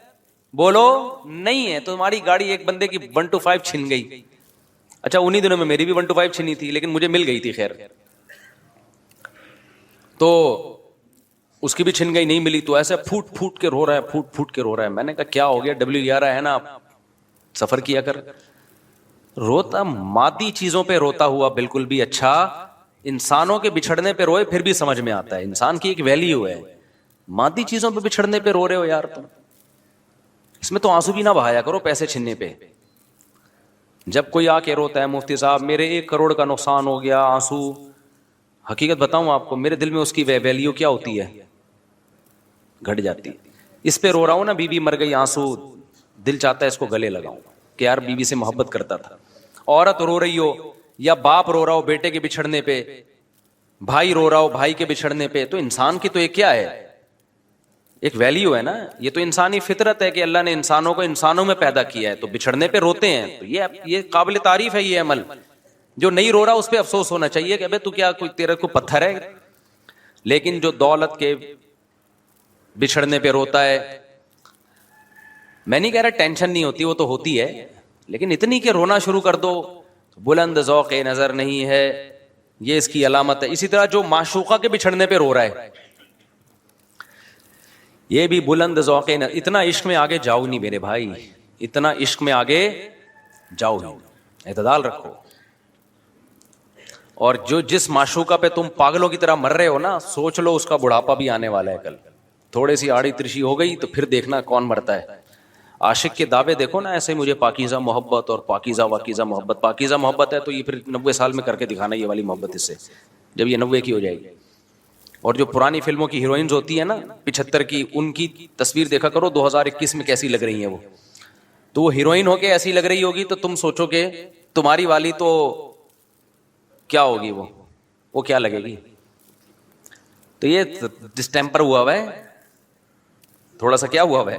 بولو نہیں ہے. تمہاری گاڑی ایک بندے کی 125 چھن گئی, اچھا انہی دنوں میں میری بھی 125 چھنی تھی لیکن مجھے مل گئی تھی, خیر تو اس کی بھی چھن گئی, نہیں ملی تو ایسے پھوٹ پھوٹ کے رو رہا ہے, پھوٹ پھوٹ کے رو رہا ہے. میں نے کہا کیا ہو گیا, W11 ہے نا, سفر کیا کر. روتا مادی چیزوں پہ روتا ہوا بالکل بھی اچھا, انسانوں کے بچھڑنے پہ روئے پھر بھی سمجھ میں آتا ہے, انسان کی ایک ویلیو ہے. مادی چیزوں پہ بچھڑنے پہ رو رہے ہو یار تم, اس میں تو آنسو بھی نہ بہایا کرو پیسے چھننے پہ. جب کوئی آ کے روتا ہے مفتی صاحب میرے 1 کروڑ کا نقصان ہو گیا, آنسو, حقیقت بتاؤں آپ کو, میرے دل میں اس کی ویلیو کیا ہوتی ہے, گھٹ جاتی. اس پہ رو رہا ہوں نا, بیوی مر گئی, آنسو, دل چاہتا ہے اس کو گلے لگاؤں کہ یار بیوی سے محبت کرتا تھا. عورت رو رہی ہو یا باپ رو رہا ہو بیٹے کے بچھڑنے پہ, بھائی رو رہا ہو بھائی کے بچھڑنے پہ, تو انسان کی تو ایک کیا ہے, ایک ویلیو ہے نا. یہ تو انسانی فطرت ہے کہ اللہ نے انسانوں کو انسانوں میں پیدا کیا ہے, تو بچھڑنے پہ روتے ہیں. تو یہ قابل تعریف ہے یہ عمل. جو نہیں رو رہا اس پہ افسوس ہونا چاہیے کہ ابے تو کیا کوئی تیرے کو پتھر ہے. لیکن جو دولت کے بچھڑنے پہ روتا ہے, میں نہیں کہہ رہا ٹینشن نہیں ہوتی, وہ تو ہوتی ہے, لیکن اتنی کہ رونا شروع کر دو, بلند ذوق نظر نہیں ہے, یہ اس کی علامت ہے. اسی طرح جو معشوقہ کے بچھڑنے پہ رو رہا ہے یہ بھی بلند ذوق نظر. اتنا عشق میں آگے جاؤ نہیں میرے بھائی, اتنا عشق میں آگے جاؤ نہیں, اعتدال رکھو. اور جو جس معشوقہ پہ تم پاگلوں کی طرح مر رہے ہو نا, سوچ لو اس کا بڑھاپا بھی آنے والا ہے کل. تھوڑی سی آڑی ترشی ہو گئی تو پھر دیکھنا کون مرتا ہے. عاشق کے دعوے دیکھو نا, ایسے مجھے پاکیزہ محبت اور پاکیزہ واکیزہ محبت. پاکیزہ محبت ہے تو یہ پھر 90 سال میں کر کے دکھانا یہ والی محبت, اس سے جب یہ 90 کی ہو جائے گی. اور جو پرانی فلموں کی ہیروئنز ہوتی ہیں نا 75 کی, ان کی تصویر دیکھا کرو 2021 میں کیسی لگ رہی ہیں وہ. تو وہ ہیروئن ہو کے ایسی لگ رہی ہوگی تو تم سوچو کہ تمہاری والی تو کیا ہوگی, وہ کیا لگے گی. تو یہ ڈسٹیمپر ہوا ہے, تھوڑا سا کیا ہوا ہے,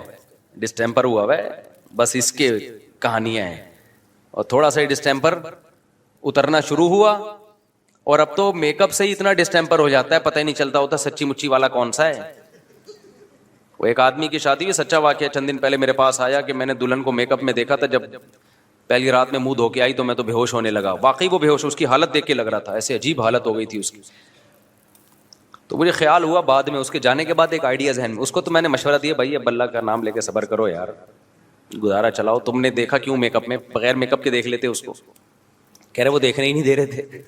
ڈسٹیمپر ہوا ہے, بس اس کے کہانیاں ہیں. اور تھوڑا سا ڈسٹیمپر اترنا شروع ہوا, اور اب تو میک اپ سے ہی اتنا ڈسٹیمپر ہو جاتا ہے پتہ ہی نہیں چلتا ہوتا سچی مچی والا کون سا ہے. وہ ایک آدمی کی شادی میں سچا واقعہ چند دن پہلے میرے پاس آیا کہ میں نے دلہن کو میک اپ میں دیکھا تھا, جب پہلی رات میں منہ دھو کے آئی تو میں تو بے ہوش ہونے لگا. واقعی وہ بے ہوش, اس کی حالت دیکھ کے لگ رہا تھا ایسے عجیب حالت ہو گئی تھی اس کی. تو مجھے خیال ہوا بعد میں, اس کے جانے کے بعد ایک آئیڈیا ذہن میں, اس کو تو میں نے مشورہ دیا بھائی اب اللہ کا نام لے کے صبر کرو یار, گزارا چلاؤ. تم نے دیکھا کیوں میک اپ میں, بغیر میک اپ کے دیکھ لیتے اس کو. کہہ رہے وہ دیکھنے ہی نہیں دے رہے تھے.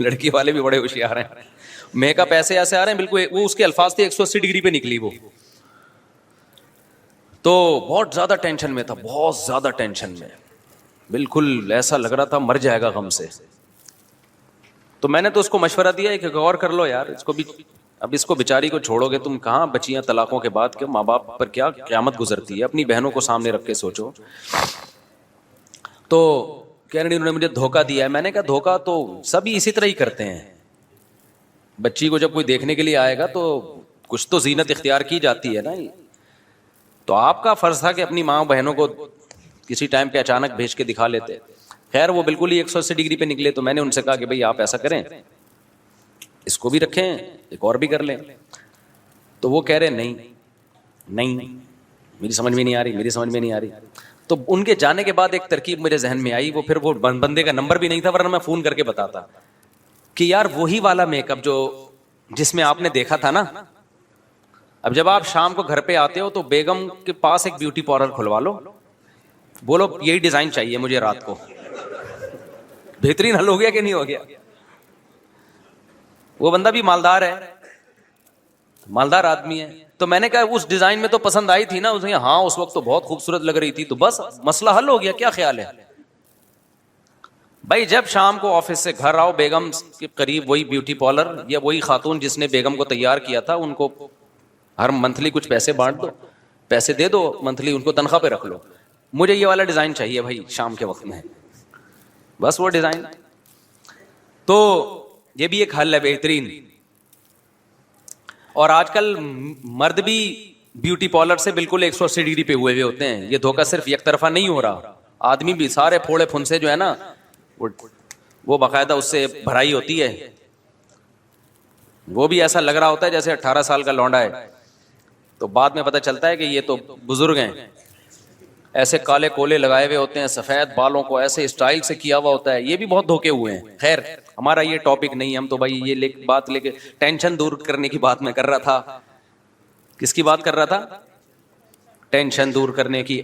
لڑکی والے بھی بڑے ہوشیار ہیں, میک اپ ایسے ایسے آ رہے ہیں بالکل, وہ اس کے الفاظ تھے 180 ڈگری پہ نکلی وہ. تو بہت زیادہ ٹینشن میں تھا, بہت زیادہ ٹینشن میں, بالکل ایسا لگ رہا تھا مر جائے گا غم سے. تو میں نے تو اس کو مشورہ دیا کہ غور کر لو یار، اس کو بھی، اب اس کو بیچاری کو چھوڑو گے تم کہاں بچیاں طلاقوں کے بعد، کہ ماں باپ پر کیا قیامت گزرتی ہے، اپنی بہنوں کو سامنے رکھ کے سوچو. تو کہہ رہی انہوں نے مجھے دھوکہ دیا ہے. میں نے کہا دھوکہ تو سبھی اسی طرح ہی کرتے ہیں. بچی کو جب کوئی دیکھنے کے لیے آئے گا تو کچھ تو زینت اختیار کی جاتی ہے نا. تو آپ کا فرض تھا کہ اپنی ماں بہنوں کو کسی ٹائم پہ اچانک بھیج کے دکھا لیتے. خیر وہ بالکل ہی 180 ڈگری پہ نکلے. تو میں نے ان سے کہا کہ بھائی آپ ایسا کریں، اس کو بھی رکھیں، ایک اور بھی کر لیں. تو وہ کہہ رہے نہیں میری سمجھ میں نہیں آ رہی. تو ان کے جانے کے بعد ایک ترکیب میرے ذہن میں آئی. وہ پھر وہ بندے کا نمبر بھی نہیں تھا ورنہ میں فون کر کے بتاتا کہ یار وہی والا میک اپ جو جس میں آپ نے دیکھا تھا نا، اب جب آپ شام کو گھر پہ آتے ہو تو بیگم کے پاس ایک بیوٹی پارلر کھلوا لو، بولو یہی ڈیزائن چاہیے مجھے رات کو. بہترین حل ہو گیا کہ نہیں ہو گیا؟ وہ بندہ بھی مالدار ہے، مالدار آدمی ہے. تو میں نے کہا اس ڈیزائن میں تو پسند آئی تھی نا اسے؟ ہاں اس وقت تو بہت خوبصورت لگ رہی تھی. تو بس مسئلہ حل ہو گیا. کیا خیال ہے بھائی؟ جب شام کو آفس سے گھر آؤ، بیگم کے قریب وہی بیوٹی پارلر یا وہی خاتون جس نے بیگم کو تیار کیا تھا، ان کو ہر منتھلی کچھ پیسے بانٹ دو، پیسے دے دو منتھلی، ان کو تنخواہ پہ رکھ لو. مجھے یہ والا ڈیزائن چاہیے بھائی شام کے وقت میں، بس وہ ڈیزائن. تو یہ بھی ایک حل ہے بہترین. اور آج کل مرد بھی بیوٹی پارلر سے بالکل 180 ڈگری پہ ہوئے ہوتے ہیں. یہ دھوکہ صرف یک طرفہ نہیں ہو رہا، آدمی بھی سارے پھوڑے پھنسے جو ہے نا وہ باقاعدہ اس سے بھرائی ہوتی ہے. وہ بھی ایسا لگ رہا ہوتا ہے جیسے 18 سال کا لونڈا ہے، تو بعد میں پتہ چلتا ہے کہ یہ تو بزرگ ہیں. ایسے کالے کولے لگائے ہوئے ہوتے ہیں، سفید بالوں کو ایسے اسٹائل سے کیا ہوا ہوتا ہے. یہ بھی بہت دھوکے ہوئے ہیں. خیر ہمارا یہ ٹاپک نہیں ہے، ہم تو بھائی یہ بات لے کے ٹینشن دور کرنے کی بات میں کر رہا تھا. کس کی بات کر رہا تھا؟ ٹینشن دور کرنے کی.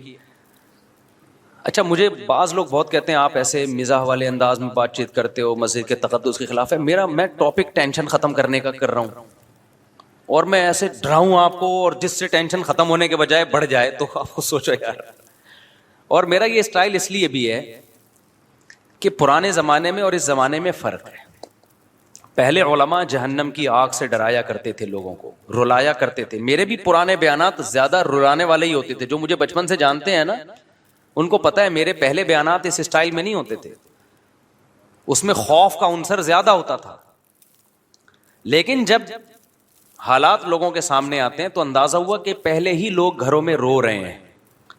اچھا مجھے بعض لوگ بہت کہتے ہیں آپ ایسے مزاح والے انداز میں بات چیت کرتے ہو، مسجد کے تقدس کے خلاف ہے. میں ٹاپک ٹینشن ختم کرنے کا کر رہا ہوں، اور میں ایسے ڈراؤں آپ کو اور جس سے ٹینشن ختم ہونے کے بجائے بڑھ جائے، تو آپ کو سوچو یار. اور میرا یہ اسٹائل اس لیے بھی ہے کہ پرانے زمانے میں اور اس زمانے میں فرق ہے. پہلے علماء جہنم کی آگ سے ڈرایا کرتے تھے، لوگوں کو رلایا کرتے تھے. میرے بھی پرانے بیانات زیادہ رلانے والے ہی ہوتے تھے. جو مجھے بچپن سے جانتے ہیں نا ان کو پتا ہے میرے پہلے بیانات اس اسٹائل میں نہیں ہوتے تھے، اس میں خوف کا عنصر زیادہ ہوتا تھا. لیکن جب حالات لوگوں کے سامنے آتے ہیں تو اندازہ ہوا کہ پہلے ہی لوگ گھروں میں رو رہے ہیں،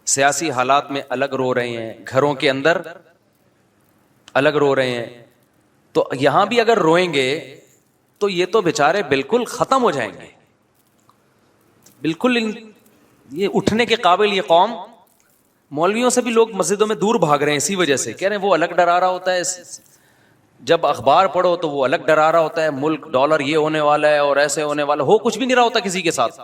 سیاسی حالات میں الگ رو رہے ہیں، گھروں کے اندر الگ رو رہے ہیں. تو یہاں بھی اگر روئیں گے تو یہ تو بیچارے بالکل ختم ہو جائیں گے، بالکل یہ اٹھنے کے قابل. یہ قوم، مولویوں سے بھی لوگ مسجدوں میں دور بھاگ رہے ہیں اسی وجہ سے. کہہ رہے ہیں وہ الگ ڈرا رہا ہوتا ہے، جب اخبار پڑھو تو وہ الگ ڈرا رہا ہوتا ہے، ملک ڈالر یہ ہونے والا ہے اور ایسے ہونے والا. ہو کچھ بھی نہیں رہا ہوتا کسی کے ساتھ.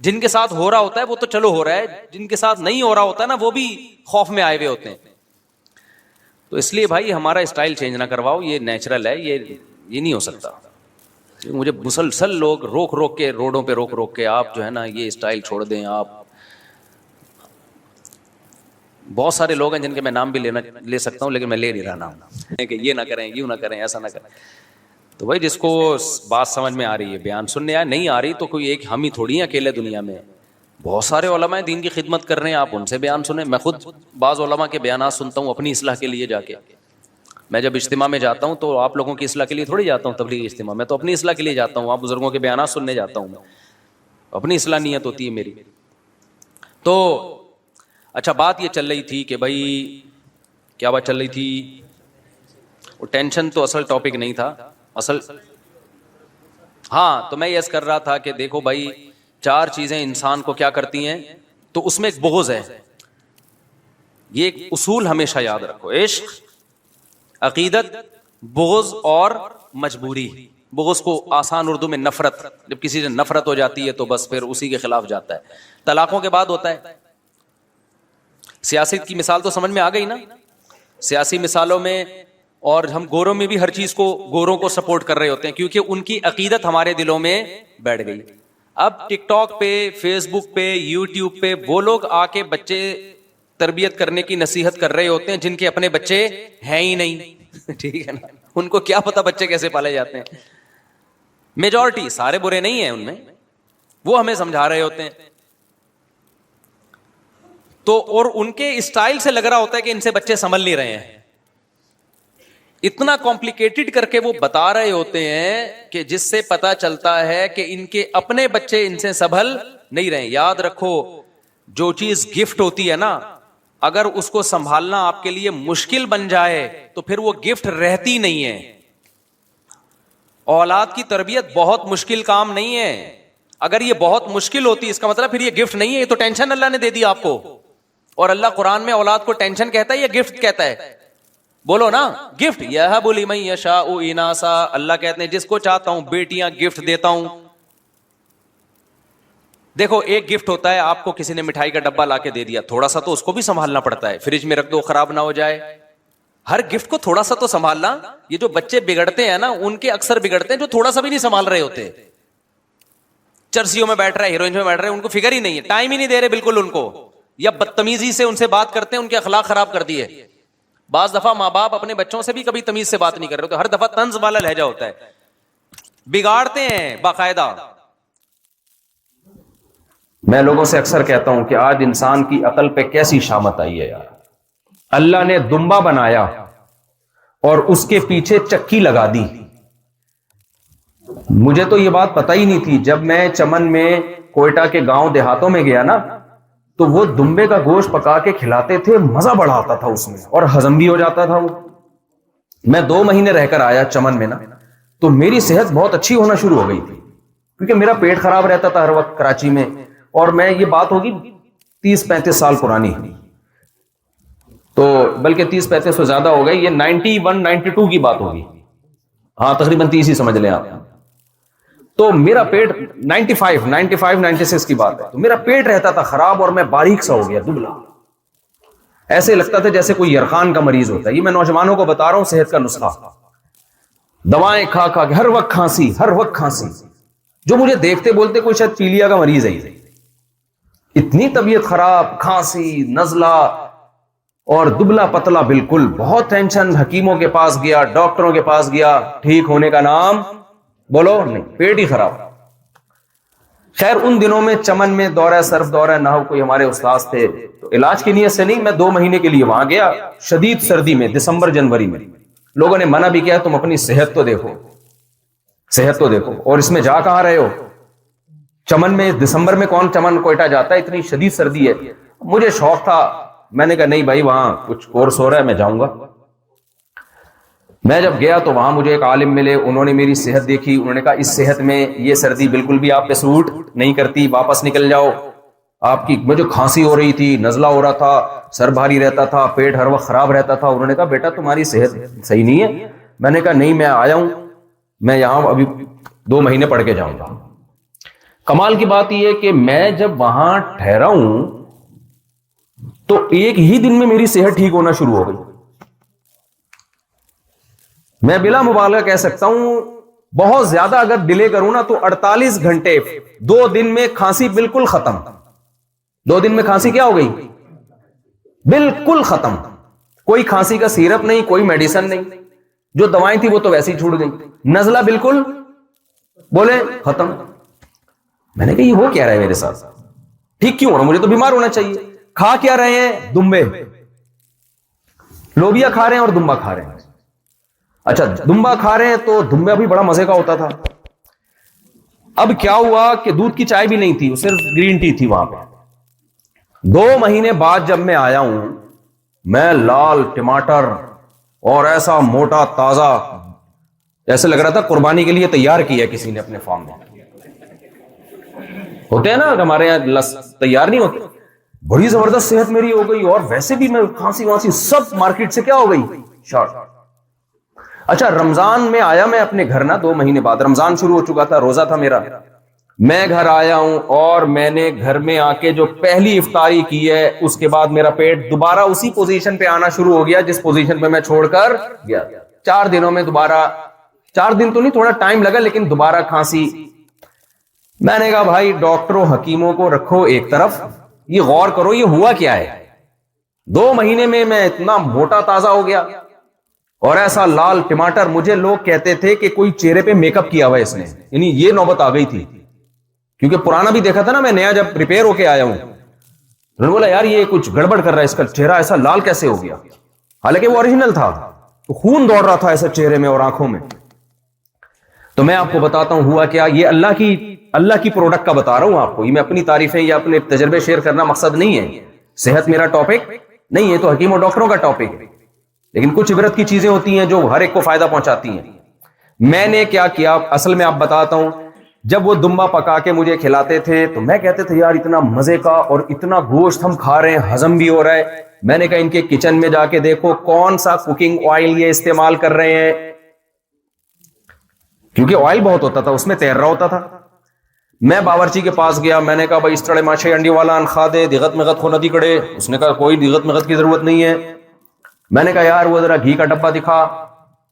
جن کے ساتھ ہو رہا ہوتا ہے وہ تو چلو ہو رہا ہے، جن کے ساتھ نہیں ہو رہا ہوتا ہے نا وہ بھی خوف میں آئے ہوئے ہوتے ہیں. تو اس لیے بھائی ہمارا اسٹائل چینج نہ کرواؤ، یہ نیچرل ہے، یہ نہیں ہو سکتا. مجھے مسلسل لوگ روک کے روڈوں پہ روک کے آپ جو ہے نا یہ اسٹائل چھوڑ دیں. آپ بہت سارے لوگ ہیں جن کے میں نام بھی لے سکتا ہوں لیکن میں لے نہیں رہا نام، کہ یہ نہ کریں، یوں نہ کریں، ایسا نہ کریں. تو بھائی جس کو بات سمجھ میں آ رہی ہے بیان سننے آئے، نہیں آ رہی تو کوئی ایک ہم ہی تھوڑی ہیں اکیلے دنیا میں. بہت سارے علماء دین کی خدمت کر رہے ہیں، آپ ان سے بیان سنیں. میں خود بعض علماء کے بیانات سنتا ہوں اپنی اصلاح کے لیے جا کے. میں جب اجتماع میں جاتا ہوں تو آپ لوگوں کی اصلاح کے لیے تھوڑی جاتا ہوں تبلیغ اجتماع میں، تو اپنی اصلاح کے لیے جاتا ہوں. آپ بزرگوں کے بیانات سننے جاتا ہوں، میں اپنی اصلاح نیت ہوتی ہے میری. تو اچھا بات یہ چل رہی تھی کہ بھائی کیا بات چل رہی تھی؟ وہ ٹینشن تو اصل ٹاپک نہیں تھا اصل. ہاں تو میں یس کر رہا تھا کہ دیکھو بھائی 4 چیزیں انسان کو کیا کرتی ہیں، تو اس میں ایک بغض ہے. یہ ایک اصول ہمیشہ یاد رکھو، عشق، عقیدت، بغض اور مجبوری. بغض کو آسان اردو میں نفرت، جب کسی سے نفرت ہو جاتی ہے تو بس پھر اسی کے خلاف جاتا ہے. طلاقوں کے بعد ہوتا ہے. سیاست کی مثال تو سمجھ میں آ گئی نا. سیاسی مثالوں میں، اور ہم گوروں میں بھی ہر چیز کو گوروں کو سپورٹ کر رہے ہوتے ہیں کیونکہ ان کی عقیدت ہمارے دلوں میں بیٹھ گئی. اب ٹک ٹاک پہ، فیس بک پہ، یوٹیوب پہ وہ لوگ آ کے بچے تربیت کرنے کی نصیحت کر رہے ہوتے ہیں جن کے اپنے بچے ہیں ہی نہیں. ٹھیک ہے نا، ان کو کیا پتا بچے کیسے پالے جاتے ہیں. میجورٹی سارے برے نہیں ہیں ان میں, وہ ہمیں سمجھا رہے ہوتے ہیں. تو اور ان کے اسٹائل سے لگ رہا ہوتا ہے کہ ان سے بچے سنبھل نہیں رہے ہیں. اتنا کمپلیکیٹڈ کر کے وہ بتا رہے ہوتے ہیں کہ جس سے پتا چلتا ہے کہ ان کے اپنے بچے ان سے سنبھل نہیں رہے. یاد رکھو, جو چیز گفٹ ہوتی ہے نا, اگر اس کو سنبھالنا آپ کے لیے مشکل بن جائے تو پھر وہ گفٹ رہتی نہیں ہے. اولاد کی تربیت بہت مشکل کام نہیں ہے. اگر یہ بہت مشکل ہوتی اس کا مطلب پھر یہ گفٹ نہیں ہے, یہ تو ٹینشن اللہ نے دے دی آپ کو. اور اللہ قرآن میں اولاد کو ٹینشن کہتا ہے یا گفٹ کہتا ہے؟ بولو نا, گفٹ. یہب لمن یشاء اناسا, اللہ کہتے ہیں جس کو چاہتا ہوں بیٹیاں گفٹ دیتا ہوں. دیکھو ایک گفٹ ہوتا ہے آپ کو کسی نے مٹھائی کا ڈبہ لا کے دے دیا, تھوڑا سا تو اس کو بھی سنبھالنا پڑتا ہے, فریج میں رکھ دو خراب نہ ہو جائے. ہر گفٹ کو تھوڑا سا تو سنبھالنا. یہ جو بچے بگڑتے ہیں نا, ان کے اکثر بگڑتے ہیں جو تھوڑا سا بھی نہیں سنبھال رہے ہوتے. چرسیوں میں بیٹھ رہا ہے, ہیروئن میں بیٹھ رہے ہیں, ان کو فکر ہی نہیں ہے, ٹائم ہی نہیں دے رہے بالکل ان کو, یا بدتمیزی سے ان سے بات کرتے ہیں, ان کے اخلاق خراب کر دیے. بعض دفعہ ماں باپ اپنے بچوں سے بھی کبھی تمیز سے بات نہیں کر رہے, تو ہر دفعہ طنز والا لہجہ ہوتا ہے, بگاڑتے ہیں باقاعدہ. میں لوگوں سے اکثر کہتا ہوں کہ آج انسان کی عقل پہ کیسی شامت آئی ہے یار. اللہ نے دمبا بنایا اور اس کے پیچھے چکی لگا دی. مجھے تو یہ بات پتہ ہی نہیں تھی. جب میں چمن میں کوئٹہ کے گاؤں دیہاتوں میں گیا نا, تو وہ دمبے کا گوشت پکا کے کھلاتے تھے, مزہ بڑا آتا تھا اس میں, اور ہضم بھی ہو جاتا تھا وہ. میں 2 مہینے رہ کر آیا چمن میں نا, تو میری صحت بہت اچھی ہونا شروع ہو گئی تھی, کیونکہ میرا پیٹ خراب رہتا تھا ہر وقت کراچی میں. اور میں, یہ بات ہوگی 30-35 سال پرانی, تو بلکہ 30-35 سے زیادہ ہو گئی, یہ 91-92 کی بات ہوگی, ہاں تقریباً 30 ہی سمجھ لیں آپ. تو میرا پیٹ 95-96 کی بات ہے, تو میرا پیٹ رہتا تھا خراب, اور میں باریک سا ہو گیا, دبلا, ایسے لگتا تھا جیسے کوئی یرقان کا مریض ہوتا ہے. یہ میں نوجوانوں کو بتا رہا ہوں صحت کا نسخہ. دوائیں کھا کھا کے ہر وقت کھانسی, ہر وقت کھانسی. جو مجھے دیکھتے بولتے کوئی شاید پیلیا کا مریض ہے. اتنی طبیعت خراب, کھانسی, نزلہ, اور دبلا پتلا بالکل. بہت ٹینشن, حکیموں کے پاس گیا, ڈاکٹروں کے پاس گیا, ٹھیک ہونے کا نام بولو نہیں, پیٹ ہی خراب. خیر ان دنوں میں چمن میں دورہ صرف دورہ نحو کوئی ہمارے استاذ تھے, تو علاج کی نیت سے نہیں, میں 2 مہینے کے لیے وہاں گیا. شدید سردی میں, دسمبر جنوری میں. لوگوں نے منع بھی کیا, تم اپنی صحت تو دیکھو, صحت تو دیکھو. اور اس میں جا کہاں رہے ہو چمن میں؟ دسمبر میں کون چمن کوئٹہ جاتا ہے, اتنی شدید سردی ہے. مجھے شوق تھا, میں نے کہا نہیں بھائی وہاں کچھ کورس ہو رہا ہے, میں جاؤں گا. میں جب گیا تو وہاں مجھے ایک عالم ملے, انہوں نے میری صحت دیکھی, انہوں نے کہا اس صحت میں یہ سردی بالکل بھی آپ پہ سوٹ نہیں کرتی, واپس نکل جاؤ. آپ کی, مجھے کھانسی ہو رہی تھی, نزلہ ہو رہا تھا, سر بھاری رہتا تھا, پیٹ ہر وقت خراب رہتا تھا. انہوں نے کہا بیٹا تمہاری صحت صحیح نہیں ہے. میں نے کہا نہیں, میں آیا ہوں, میں یہاں ابھی 2 مہینے پڑھ کے جاؤں گا. کمال کی بات یہ ہے کہ میں جب وہاں ٹھہرا ہوں تو ایک ہی دن میں میری صحت ٹھیک ہونا شروع ہو گئی. میں بلا مبالغہ کہہ سکتا ہوں, بہت زیادہ اگر ڈیلے کروں نا تو 48 گھنٹے, 2 دن میں کھانسی بالکل ختم. 2 دن میں کھانسی کیا ہو گئی؟ بالکل ختم. کوئی کھانسی کا سیرپ نہیں, کوئی میڈیسن نہیں, جو دوائیں تھی وہ تو ویسے ہی چھوٹ گئی. نزلہ بالکل بولے ختم. میں نے کہا یہ ہو کیا رہا ہے میرے ساتھ, ٹھیک کیوں ہو رہا, مجھے تو بیمار ہونا چاہیے. کھا کیا رہے ہیں؟ دمبے, لوبیا کھا رہے ہیں اور دمبا کھا رہے ہیں. اچھا دمبا کھا رہے ہیں تو دمبا بھی بڑا مزے کا ہوتا تھا. اب کیا ہوا کہ دودھ کی چائے بھی نہیں تھی, صرف گرین ٹی تھی وہاں پہ. 2 مہینے بعد جب میں آیا ہوں, میں لال ٹماٹر اور ایسا موٹا تازہ, ایسے لگ رہا تھا قربانی کے لیے تیار کیا کسی نے اپنے فارم میں. ہوتے ہیں نا ہمارے یہاں تیار نہیں ہوتے. بڑی زبردست صحت میری ہو گئی, اور ویسے بھی میں کھانسی وانسی سب مارکیٹ سے کیا ہو گئی, شارٹ. اچھا رمضان میں آیا میں اپنے گھر نا, 2 مہینے بعد رمضان شروع ہو چکا تھا, روزہ تھا میرا. میں گھر آیا ہوں اور میں نے گھر میں آ کے جو پہلی افطاری کی ہے, اس کے بعد میرا پیٹ دوبارہ اسی پوزیشن پہ آنا شروع ہو گیا جس پوزیشن پہ میں چھوڑ کر گیا. 4 دنوں میں دوبارہ, 4 دن تو نہیں, تھوڑا ٹائم لگا, لیکن دوبارہ کھانسی. میں نے کہا بھائی ڈاکٹروں حکیموں کو رکھو ایک طرف, یہ غور کرو یہ ہوا کیا ہے. 2 مہینے میں اتنا موٹا تازہ ہو گیا. اور ایسا لال ٹماٹر، مجھے لوگ کہتے تھے کہ کوئی چہرے پہ میک اپ کیا ہوا ہے اس نے، یعنی یہ نوبت آ گئی تھی، کیونکہ پرانا بھی دیکھا تھا نا میں، نیا جب ریپیئر ہو کے آیا ہوں، انہوں نے بولا یار یہ کچھ گڑبڑ کر رہا ہے، اس کا چہرہ ایسا لال کیسے ہو گیا، حالانکہ وہ اوریجنل تھا، تو خون دوڑ رہا تھا ایسے چہرے میں اور آنکھوں میں. تو میں آپ کو بتاتا ہوں ہوا کیا، یہ اللہ کی پروڈکٹ کا بتا رہا ہوں آپ کو، یہ میں اپنی تعریفیں یا اپنے تجربے شیئر کرنا مقصد نہیں ہے، صحت میرا ٹاپک نہیں ہے، تو حکیم اور ڈاکٹروں کا ٹاپک ہے، لیکن کچھ عبرت کی چیزیں ہوتی ہیں جو ہر ایک کو فائدہ پہنچاتی ہیں. میں نے کیا کیا اصل میں آپ بتاتا ہوں، جب وہ دمبا پکا کے مجھے کھلاتے تھے تو میں کہتے تھے یار اتنا مزے کا اور اتنا گوشت ہم کھا رہے ہیں، ہضم بھی ہو رہا ہے. میں نے کہا ان کے کچن میں جا کے دیکھو کون سا کوکنگ آئل یہ استعمال کر رہے ہیں، کیونکہ آئل بہت ہوتا تھا، اس میں تیر رہا ہوتا تھا. میں باورچی کے پاس گیا، میں نے کہا بھائی اس طرح ماچھے انڈی والا انخا دے دیغت مغت خو ندی کڑے. اس نے کہا کوئی دیغت مغت کی ضرورت نہیں ہے. میں نے کہا یار وہ ذرا گھی کا ڈبہ دکھا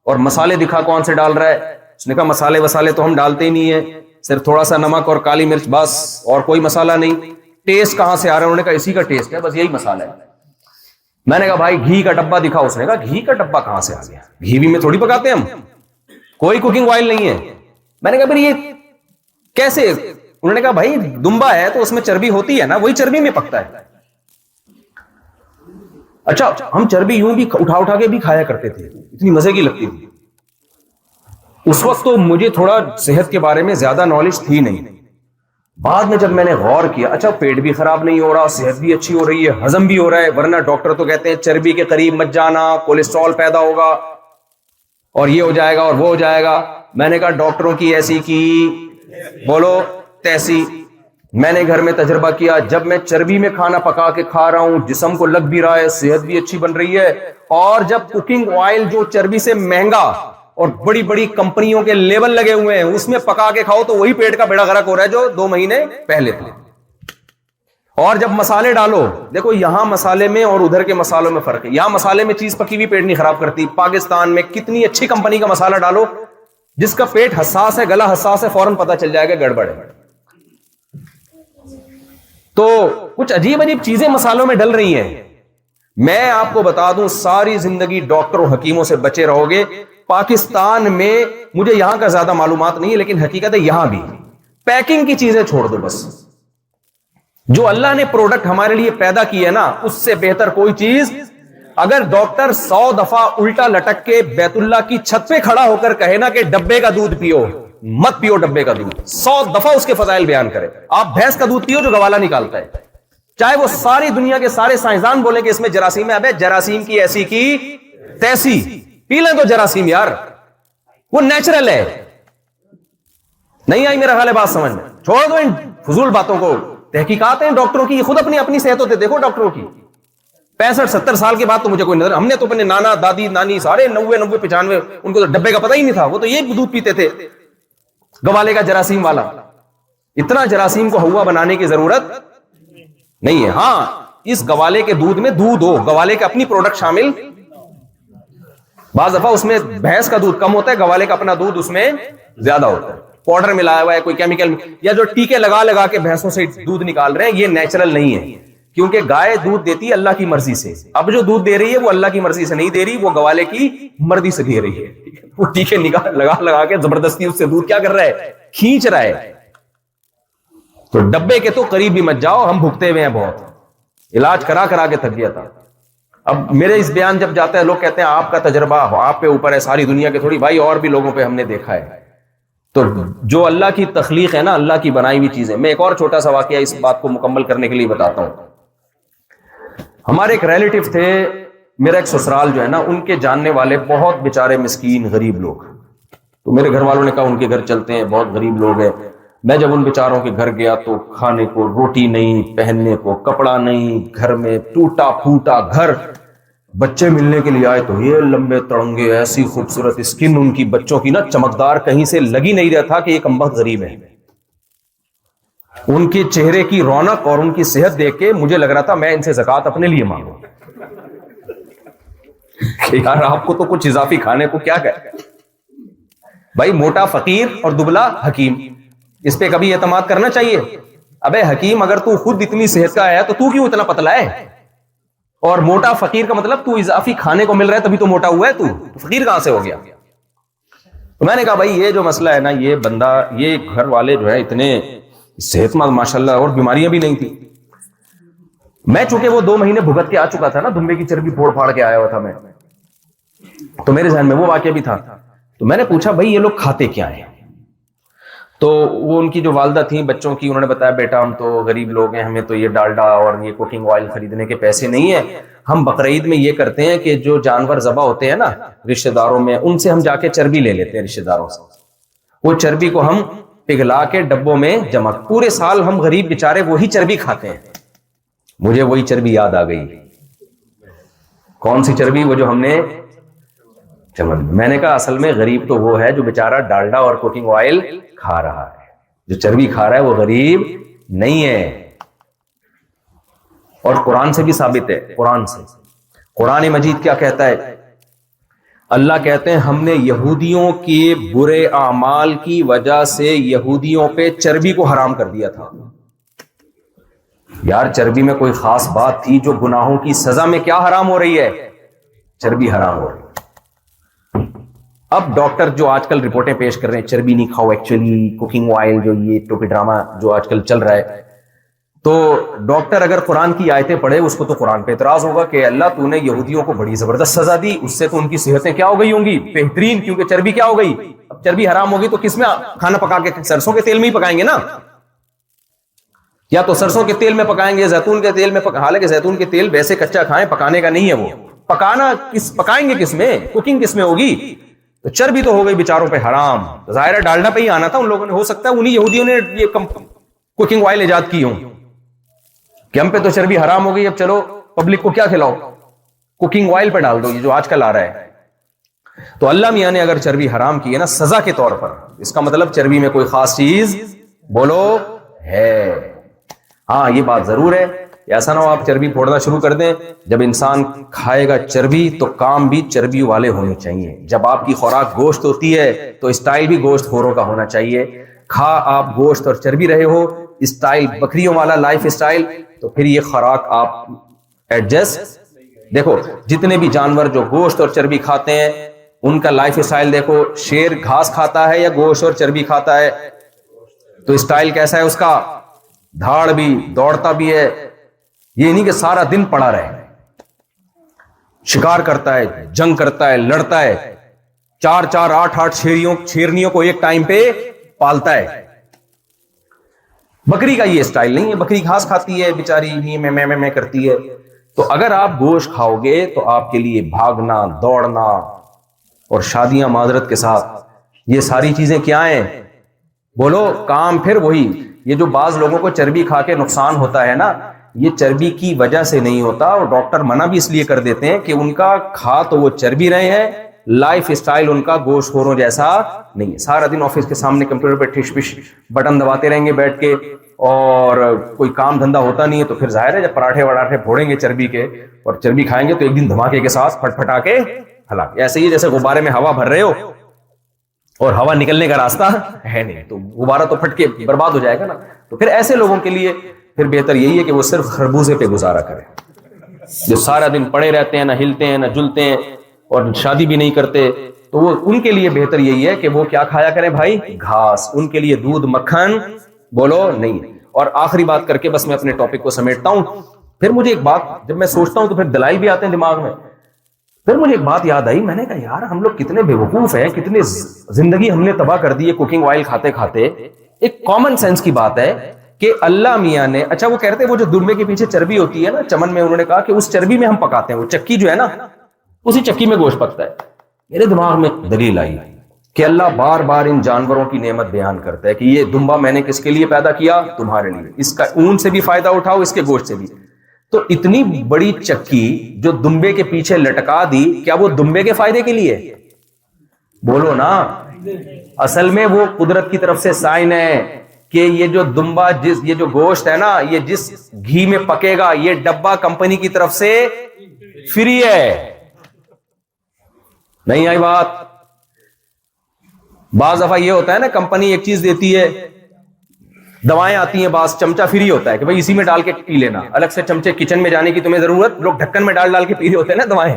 اور مسالے دکھا کون سے ڈال رہا ہے. اس نے کہا مسالے وسالے تو ہم ڈالتے ہی نہیں ہیں، صرف تھوڑا سا نمک اور کالی مرچ بس، اور کوئی مسالہ نہیں. ٹیسٹ کہاں سے آ رہا ہے؟ انہوں نے کہا اسی کا ٹیسٹ ہے، بس یہی مسالہ ہے. میں نے کہا بھائی گھی کا ڈبہ دکھا. اس نے کہا گھی کا ڈبہ کہاں سے آ گیا، گھی بھی میں تھوڑی پکاتے ہم، کوئی کوکنگ آئل نہیں ہے. میں نے کہا پھر یہ کیسے؟ انہوں نے کہا بھائی دمبا ہے تو اس میں چربی ہوتی ہے نا، وہی چربی میں پکتا ہے. اچھا ہم چربی یوں بھی اٹھا اٹھا کے بھی کھایا کرتے تھے، اتنی مزے کی لگتی تھی. اس وقت تو مجھے تھوڑا صحت کے بارے میں زیادہ نالج تھی نہیں. بعد میں جب میں نے غور کیا، اچھا پیٹ بھی خراب نہیں ہو رہا، صحت بھی اچھی ہو رہی ہے، ہضم بھی ہو رہا ہے، ورنہ ڈاکٹر تو کہتے ہیں چربی کے قریب مت جانا، کولیسٹرول پیدا ہوگا اور یہ ہو جائے گا اور وہ ہو جائے گا. میں نے کہا ڈاکٹروں کی ایسی کی بولو تیسی. میں نے گھر میں تجربہ کیا، جب میں چربی میں کھانا پکا کے کھا رہا ہوں، جسم کو لگ بھی رہا ہے، صحت بھی اچھی بن رہی ہے. اور جب کوکنگ آئل جو چربی سے مہنگا اور بڑی بڑی کمپنیوں کے لیبل لگے ہوئے ہیں اس میں پکا کے کھاؤ تو وہی پیٹ کا بیڑا غرق ہو رہا ہے جو 2 مہینے پہلے تھے. اور جب مسالے ڈالو، دیکھو یہاں مسالے میں اور ادھر کے مسالوں میں فرق ہے. یہاں مسالے میں چیز پکی ہوئی پیٹ نہیں خراب کرتی. پاکستان میں کتنی اچھی کمپنی کا مسالہ ڈالو، جس کا پیٹ حساس ہے، گلا حساس ہے، فوراً پتہ چل جائے گا گڑبڑ ہے. تو کچھ عجیب عجیب چیزیں مسالوں میں ڈل رہی ہیں. میں آپ کو بتا دوں ساری زندگی ڈاکٹر اور حکیموں سے بچے رہو گے. پاکستان میں مجھے یہاں کا زیادہ معلومات نہیں ہے، لیکن حقیقت ہے یہاں بھی پیکنگ کی چیزیں چھوڑ دو، بس جو اللہ نے پروڈکٹ ہمارے لیے پیدا کی ہے نا، اس سے بہتر کوئی چیز. اگر ڈاکٹر 100 دفعہ الٹا لٹک کے بیت اللہ کی چھت پہ کھڑا ہو کر کہے نا کہ ڈبے کا دودھ پیو، مت پیو ڈبے کا دودھ، 100 دفعہ اس کے فضائل بیان کرے. آپ بھینس کا دودھ پیو جو گوالا نکالتا ہے، چاہے وہ ساری دنیا کے سارے سائنسدان بولیں کہ اس میں جراثیم ہے، ابے جراثیم کی ایسی کی تیسی، پی لیں تو جراثیم یار، وہ نیچرل ہے. نہیں آئی میرا خیال ہے بات سمجھ میں؟ چھوڑ دو ان فضول باتوں کو. تحقیقات ہیں ڈاکٹروں کی، خود اپنی صحت ہوتے دیکھو ڈاکٹروں کی. 65-70 سال کے بعد تو مجھے کوئی نظر، ہم نے تو اپنے نانا دادی نانی سارے 90-95 ان کو تو ڈبے کا پتہ ہی نہیں تھا، وہ تو یہ دودھ پیتے تھے گوالے کا جراثیم والا. اتنا جراثیم کو ہوا بنانے کی ضرورت نہیں ہے. ہاں اس گوالے کے دودھ میں دودھ ہو، گوالے کا اپنی پروڈکٹ شامل، بعض دفعہ اس میں بھینس کا دودھ کم ہوتا ہے، گوالے کا اپنا دودھ اس میں زیادہ ہوتا ہے، پاؤڈر ملایا ہوا ہے، کوئی کیمیکل، یا جو ٹیکے لگا لگا کے بھینسوں سے دودھ نکال رہے ہیں، یہ نیچرل نہیں ہے. کیونکہ گائے دودھ دیتی ہے اللہ کی مرضی سے. اب جو دودھ دے رہی ہے وہ اللہ کی مرضی سے نہیں دے رہی، وہ گوالے کی مرضی سے دے رہی ہے. وہ ٹیکے لگا لگا کے زبردستی اس سے دودھ کیا کر رہا ہے، کھینچ رہا ہے. تو ڈبے کے تو قریب بھی مت جاؤ، ہم بھگتے ہوئے ہیں بہت، علاج کرا کرا کے تھک گیا تھا. اب میرے اس بیان جب جاتا ہے لوگ کہتے ہیں آپ کا تجربہ آپ پہ اوپر ہے، ساری دنیا کے تھوڑی، بھائی اور بھی لوگوں پہ ہم نے دیکھا ہے. تو جو اللہ کی تخلیق ہے نا، اللہ کی بنائی ہوئی چیزیں. میں ایک اور چھوٹا سا واقعہ اس بات کو مکمل کرنے کے لیے بتاتا ہوں. ہمارے ایک ریلیٹیو تھے، میرا ایک سسرال جو ہے نا، ان کے جاننے والے بہت بیچارے مسکین غریب لوگ. تو میرے گھر والوں نے کہا ان کے گھر چلتے ہیں، بہت غریب لوگ ہیں. میں جب ان بیچاروں کے گھر گیا تو کھانے کو روٹی نہیں، پہننے کو کپڑا نہیں، گھر میں ٹوٹا پھوٹا گھر. بچے ملنے کے لیے آئے تو یہ لمبے تڑنگے، ایسی خوبصورت اسکن ان کی بچوں کی نا چمکدار، کہیں سے لگی نہیں رہا تھا کہ یہ کمبخت غریب ہے. ان کے چہرے کی رونق اور ان کی صحت دیکھ کے مجھے لگ رہا تھا میں ان سے زکوٰۃ اپنے لیے مانگوں کہ یار آپ کو تو کچھ اضافی کھانے کو کیا کہے. بھائی موٹا فقیر اور دبلا حکیم، اس پہ کبھی اعتماد کرنا چاہیے. ابے حکیم اگر تو خود اتنی صحت کا ہے تو کیوں اتنا پتلا ہے؟ اور موٹا فقیر کا مطلب تو اضافی کھانے کو مل رہا ہے تبھی تو موٹا ہوا ہے، تو فقیر کہاں سے ہو گیا؟ تو میں نے کہا بھائی یہ جو مسئلہ ہے نا، یہ بندہ، یہ گھر والے جو ہے اتنے صحت مند ماشاءاللہ، اور بیماریاں بھی نہیں تھی. میں چونکہ وہ 2 مہینے بھگت کے آ چکا تھا نا، دمبے کی چربی پھوڑ پھاڑ کے آیا ہوا تھا میں، تو میرے ذہن میں وہ واقعہ بھی تھا. تو میں نے پوچھا بھائی یہ لوگ کھاتے کیا ہیں؟ تو وہ ان کی جو والدہ تھیں بچوں کی، انہوں نے بتایا بیٹا ہم تو غریب لوگ ہیں، ہمیں تو یہ ڈالڈا اور یہ کوکنگ آئل خریدنے کے پیسے نہیں ہیں. ہم بقرعید میں یہ کرتے ہیں کہ جو جانور ذبح ہوتے ہیں نا رشتہ داروں میں، ان سے ہم جا کے چربی لے لیتے ہیں رشتہ داروں سے. وہ چربی کو ہم پگھلا کے ڈبوں میں جمع، پورے سال ہم غریب بیچارے وہی چربی کھاتے ہیں. مجھے وہی چربی یاد آ گئی. کون سی چربی؟ وہ جو ہم نے میں نے کہا اصل میں غریب تو وہ ہے جو بیچارہ ڈالڈا اور کوکنگ آئل کھا رہا ہے، جو چربی کھا رہا ہے وہ غریب نہیں ہے. اور قرآن سے بھی ثابت ہے، قرآن سے، قرآن مجید کیا کہتا ہے؟ اللہ کہتے ہیں ہم نے یہودیوں کے برے اعمال کی وجہ سے یہودیوں پہ چربی کو حرام کر دیا تھا. یار چربی میں کوئی خاص بات تھی جو گناہوں کی سزا میں کیا حرام ہو رہی ہے؟ چربی حرام ہو رہی ہے. اب ڈاکٹر جو آج کل رپورٹیں پیش کر رہے ہیں چربی نہیں کھاؤ، ایکچولی کوکنگ آئل جو یہ ٹوپی ڈرامہ جو آج کل چل رہا ہے، تو ڈاکٹر اگر قرآن کی آیتیں پڑھے اس کو تو قرآن پہ اعتراض ہوگا کہ اللہ تو نے یہودیوں کو بڑی زبردست سزا دی، اس سے تو ان کی صحتیں کیا ہو گئی ہوں گی؟ بہترین، کیونکہ چربی کیا ہو گئی؟ اب چربی حرام ہوگی تو کس میں کھانا پکا کے؟ سرسوں کے تیل میں ہی پکائیں گے نا، یا تو سرسوں کے تیل میں پکائیں گے، زیتون کے تیل میں حالانکہ زیتون کے تیل ویسے کچا کھائیں، پکانے کا نہیں ہے وہ. پکانا پکائیں گے کس میں؟ کوکنگ کس میں ہوگی؟ تو چربی تو ہو گئی بیچاروں پہ حرام. ظاہر ہے ڈالڈا پہ ہی آنا تھا ان لوگوں نے، ہو سکتا ہے انہی یہودیوں نے یہ کوکنگ آئل ایجاد کی ہوں کہ ہم پہ تو چربی حرام ہو گئی، اب چلو پبلک کو کیا کھلاؤ، کوکنگ آئل پہ ڈال دو، یہ جو آج کل آ رہا ہے. تو اللہ میاں نے اگر چربی حرام کی ہے نا سزا کے طور پر، اس کا مطلب چربی میں کوئی خاص چیز بولو ہے. ہاں یہ بات ضرور ہے، ایسا نہ ہو آپ چربی پھوڑنا شروع کر دیں. جب انسان کھائے گا چربی تو کام بھی چربی والے ہونے چاہیے. جب آپ کی خوراک گوشت ہوتی ہے تو اسٹائل بھی گوشت خوروں کا ہونا چاہیے. کھا آپ گوشت اور چربی رہے ہو، اسٹائل بکریوں والا لائف اسٹائل، تو پھر یہ خوراک آپ ایڈجسٹ. دیکھو جتنے بھی جانور جو گوشت اور چربی کھاتے ہیں ان کا لائف اسٹائل دیکھو، شیر گھاس کھاتا ہے یا گوشت اور چربی کھاتا ہے؟ تو اسٹائل کیسا ہے اس کا؟ دھاڑ بھی، دوڑتا بھی ہے، یہ نہیں کہ سارا دن پڑا رہے. شکار کرتا ہے، جنگ کرتا ہے، لڑتا ہے، 4 8 شیرنیوں کو ایک ٹائم پہ پالتا ہے. بکری کا یہ اسٹائل نہیں ہے، بکری گھاس کھاتی ہے بیچاری، میں کرتی ہے. تو اگر آپ گوشت کھاؤ گے تو آپ کے لیے بھاگنا، دوڑنا اور شادیاں معذرت کے ساتھ، یہ ساری چیزیں کیا ہیں؟ بولو کام. پھر وہی، یہ جو بعض لوگوں کو چربی کھا کے نقصان ہوتا ہے نا، یہ چربی کی وجہ سے نہیں ہوتا، اور ڈاکٹر منع بھی اس لیے کر دیتے ہیں کہ ان کا کھا تو وہ چربی رہے ہیں، لائف اسٹائل ان کا گوشت خوروں جیسا نہیں ہے. سارا دن آفس کے سامنے کمپیوٹر پہ ٹھش پش بٹن دباتے رہیں گے بیٹھ کے، اور کوئی کام دھندا ہوتا نہیں ہے. تو پھر ظاہر ہے جب پراٹھے وراٹھے پھوڑیں گے چربی کے اور چربی کھائیں گے تو ایک دن دھماکے کے ساتھ پھٹ پھٹا کے ہلاک. ایسے ہی جیسے غبارے میں ہوا بھر رہے ہو اور ہوا نکلنے کا راستہ ہے نہیں، تو غبارہ تو پھٹ کے برباد ہو جائے گا نا. تو پھر ایسے لوگوں کے لیے پھر بہتر یہی ہے کہ وہ صرف خربوزے پہ گزارا کریں، جو سارا دن پڑے رہتے ہیں، نہ ہلتے ہیں نہ جلتے ہیں اور شادی بھی نہیں کرتے. تو وہ ان کے لیے بہتر یہی ہے کہ وہ کیا کھایا کریں بھائی؟ گھاس. ان کے لیے دودھ مکھن بولو نہیں. اور آخری بات کر کے بس میں اپنے ٹاپک کو سمیٹتا ہوں. پھر مجھے ایک بات جب میں سوچتا ہوں تو پھر دلائل بھی آتے ہیں دماغ میں. پھر مجھے ایک بات یاد آئی، میں نے کہا یار ہم لوگ کتنے بیوقوف ہیں، کتنے زندگی ہم نے تباہ کر دی ہے کوکنگ آئل کھاتے کھاتے. ایک کامن سینس کی بات ہے کہ اللہ میاں نے، اچھا وہ کہتے ہیں وہ جو دمبے کے پیچھے چربی ہوتی ہے نا چمن میں، انہوں نے کہا کہ اس چربی میں ہم پکاتے ہیں، وہ چکی جو ہے نا اسی چکی میں گوشت پکتا ہے. میرے دماغ میں دلیل آئی کہ اللہ بار بار ان جانوروں کی نعمت بیان کرتا ہے کہ یہ دمبا میں نے کس کے لیے پیدا کیا؟ تمہارے لیے. اس کا اون سے بھی فائدہ اٹھاؤ، اس کے گوشت سے بھی. تو اتنی بڑی چکی جو دمبے کے پیچھے لٹکا دی، کیا وہ دمبے کے فائدے کے لیے؟ بولو نا. اصل میں وہ قدرت کی طرف سے سائن ہے کہ یہ جو دمبا یہ جو گوشت ہے نا، یہ جس گھی میں پکے گا، یہ ڈبہ کمپنی کی طرف سے فری ہے. نہیں آئی بات؟ بعض دفعہ یہ ہوتا ہے نا، کمپنی ایک چیز دیتی ہے، دوائیں آتی ہیں بعض چمچہ فری ہوتا ہے کہ بھائی اسی میں ڈال کے پی لینا, الگ سے چمچے کچن میں جانے کی تمہیں ضرورت, لوگ ڈھکن میں ڈال کے پی رہے ہوتے ہیں نا دوائیں,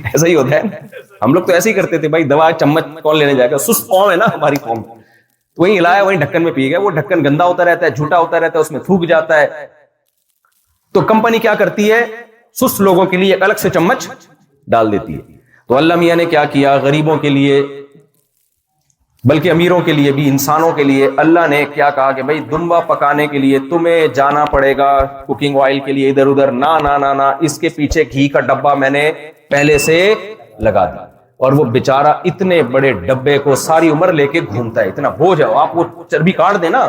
ایسا ہی ہوتا ہے. ہم لوگ تو ایسے ہی کرتے تھے, بھائی دوا چمچ کون لینے جائے گا, سست قوم ہے نا ہماری قوم, تو وہیں ہلایا وہیں ڈھکن میں پی گیا. وہ ڈھکن گندا ہوتا رہتا ہے, جھوٹا ہوتا رہتا ہے, اس میں تھوک جاتا ہے. تو کمپنی کیا کرتی ہے, سست لوگوں کے لیے ایک الگ سے چمچ ڈال دیتی ہے. تو اللہ میاں نے کیا کیا, غریبوں کے لیے بلکہ امیروں کے لیے بھی, انسانوں کے لیے اللہ نے کیا کہا کہ بھائی دمبا پکانے کے لیے تمہیں جانا پڑے گا کوکنگ آئل کے لیے ادھر ادھر, نہ اس کے پیچھے گھی کا ڈبہ میں نے پہلے سے لگا دیا. اور وہ بیچارہ اتنے بڑے ڈبے کو ساری عمر لے کے گھومتا ہے, اتنا بوجھ ہے. آپ وہ چربی کاٹ دیں نا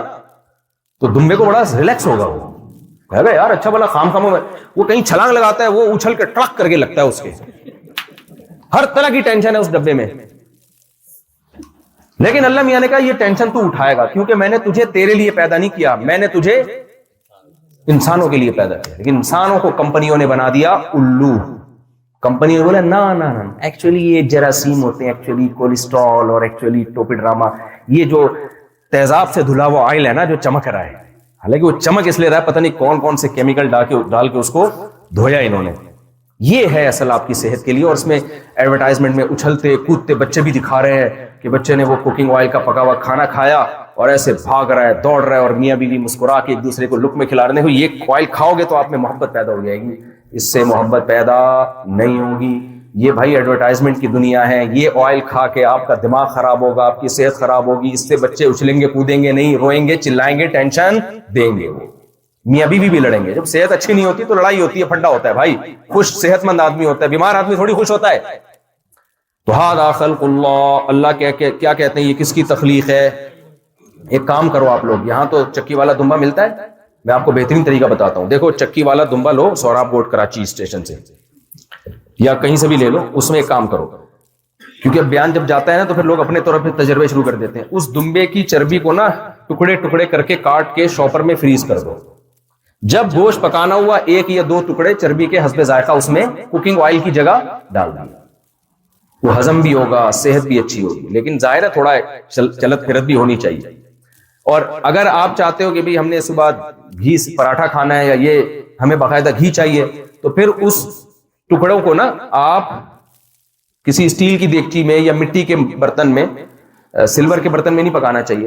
تو دمبے کو بڑا ریلیکس ہوگا, وہ یار اچھا بلا خام خاموں میں وہ کہیں چھلانگ لگاتا ہے, وہ اچھل کے ٹرک کر کے لگتا ہے, اس کے ہر طرح کی ٹینشن ہے اس ڈبے میں. لیکن اللہ میاں نے کہا یہ ٹینشن تو اٹھائے گا, کیونکہ میں نے تجھے تیرے لیے پیدا نہیں کیا, میں نے تجھے انسانوں کے لیے پیدا کیا. لیکن انسانوں کو کمپنیوں نے بنا دیا الو. کمپنی نے بولا نا ایکچولی یہ جراثیم ہوتے ہیں, ایکچولی کولیسٹرول اور ایکچولی ٹوپیڈراما, یہ جو تیزاب سے دھلا ہوا آئل ہے نا جو چمک رہا ہے, حالانکہ وہ چمک اس لیے رہا ہے پتہ نہیں کون کون سے کیمیکل ڈال کے اس کو دھویا انہوں نے. یہ ہے اصل آپ کی صحت کے لیے. اور اس میں ایڈورٹائزمنٹ میں اچھلتے کودتے بچے بھی دکھا رہے ہیں کہ بچے نے وہ کوکنگ آئل کا پکا ہوا کھانا کھایا اور ایسے بھاگ رہا ہے, دوڑ رہا ہے, اور میاں بیوی مسکرا کے ایک دوسرے کو لقمے کھلا رہے ہیں, یہ آئل کھاؤ گے تو آپ میں محبت پیدا ہو جائے گی. اس سے محبت پیدا نہیں ہوگی. یہ بھائی ایڈورٹائزمنٹ کی دنیا ہے. یہ آئل کھا کے آپ کا دماغ خراب ہوگا, آپ کی صحت خراب ہوگی. اس سے بچے اچھلیں گے, کودیں گے نہیں, روئیں گے, چلائیں گے, ٹینشن دیں گے. وہ میاں بیوی بھی لڑیں گے. جب صحت اچھی نہیں ہوتی تو لڑائی ہوتی ہے, پھڈا ہوتا ہے بھائی. خوش صحت مند آدمی ہوتا ہے, بیمار آدمی تھوڑی خوش ہوتا ہے. تو ھذا خلق اللہ, اللہ کیا کہتے ہیں, یہ کس کی تخلیق ہے. ایک کام کرو آپ لوگ, یہاں تو چکی والا دمبا ملتا ہے, میں آپ کو بہترین طریقہ بتاتا ہوں. دیکھو چکی والا دمبا لو سوراب بورڈ کراچی اسٹیشن سے یا کہیں سے بھی لے لو, اس میں ایک کام کرو, کیونکہ اب بیان جب جاتا ہے نا تو پھر لوگ اپنے طور پہ تجربے شروع کر دیتے ہیں. اس دمبے کی چربی کو نا ٹکڑے ٹکڑے کر کے کاٹ کے شاپر میں فریز کر دو. جب گوشت پکانا ہوا 1 یا 2 ٹکڑے چربی کے حسب ذائقہ اس میں کوکنگ آئل کی جگہ ڈال دیا. وہ ہضم بھی ہوگا, صحت بھی اچھی ہوگی. لیکن ظاہر ہے تھوڑا چلت پھرت بھی ہونی چاہیے. اور اگر آپ چاہتے ہو کہ بھی ہم نے صبح گھی پراٹھا کھانا ہے یا یہ ہمیں باقاعدہ گھی چاہیے, تو پھر اس ٹکڑوں کو نا آپ کسی اسٹیل کی دیگچی میں یا مٹی کے برتن میں, سلور کے برتن میں نہیں پکانا چاہیے.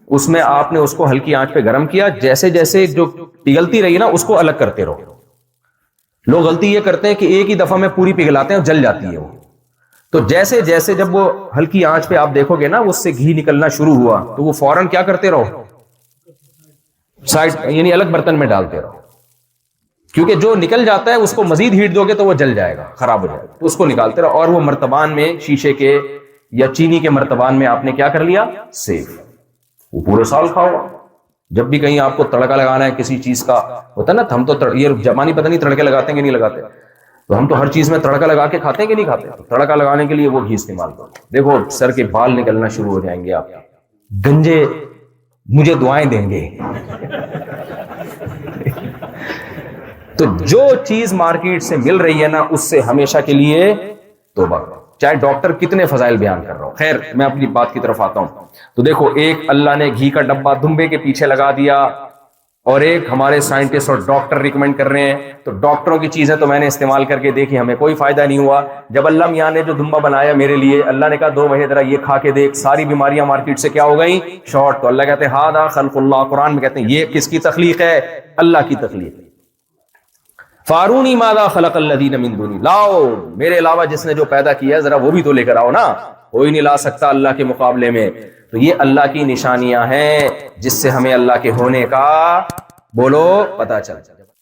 اس میں آپ نے اس کو ہلکی آنچ پہ گرم کیا, جیسے جیسے جو پگھلتی رہی نا اس کو الگ کرتے رہو. لوگ غلطی یہ کرتے ہیں کہ ایک ہی دفعہ میں پوری پگھلاتے ہیں اور جل جاتی ہے وہ. تو جیسے جیسے جب وہ ہلکی آنچ پہ آپ دیکھو گے نا اس سے گھی نکلنا شروع ہوا تو وہ فوراً کیا کرتے رہو, سائڈ یعنی الگ برتن میں ڈالتے رہو, کیونکہ جو نکل جاتا ہے اس کو مزید ہیٹ دو گے تو وہ جل جائے گا, خراب ہو جائے گا. تو اس کو نکالتے رہو. اور وہ مرتبان میں شیشے کے یا چینی کے مرتبان میں آپ نے کیا کر لیا, سیف. وہ پورے سال کھاؤ. جب بھی کہیں آپ کو تڑکا لگانا ہے کسی چیز کا, ہوتا ہے نا, ہم تو یہ جمانی پتہ نہیں تڑکے لگاتے ہیں کہ نہیں لگاتے, تو ہم تو ہر چیز میں تڑکا لگا کے کھاتے ہیں کہ نہیں کھاتے. تو تڑکا لگانے کے لیے وہ گھی استعمال کرو. دیکھو سر کے بال نکلنا شروع ہو جائیں گے آپ کے, گنجے مجھے دعائیں دیں گے. تو جو چیز مارکیٹ سے مل رہی ہے نا اس سے ہمیشہ کے لیے توبہ کرو, چاہے ڈاکٹر کتنے فضائل بیان کر رہا ہو. خیر میں اپنی بات کی طرف آتا ہوں. تو دیکھو ایک اللہ نے گھی کا ڈبہ دمبے کے پیچھے لگا دیا, اور ایک ہمارے سائنٹسٹ اور ڈاکٹر ریکمینڈ کر رہے ہیں. تو ڈاکٹروں کی چیزیں تو میں نے استعمال کر کے دیکھی, ہمیں کوئی فائدہ نہیں ہوا. جب اللہ میاں نے جو دمبا بنایا میرے لیے, اللہ نے کہا 2 مہینے ذرا یہ کھا کے دیکھ, ساری بیماریاں مارکیٹ سے کیا ہو گئیں, شارٹ. تو اللہ کہتے ہیں ھذا خلق اللہ, قرآن میں کہتے ہیں یہ کس کی تخلیق ہے, اللہ کی تخلیق. فارونی ماذا خلق الذین من دونی, لاؤ میرے علاوہ جس نے جو پیدا کیا ہے ذرا وہ بھی تو لے کر آؤ نا, کوئی نہیں لا سکتا اللہ کے مقابلے میں. تو یہ اللہ کی نشانیاں ہیں جس سے ہمیں اللہ کے ہونے کا بولو پتہ چل جائے.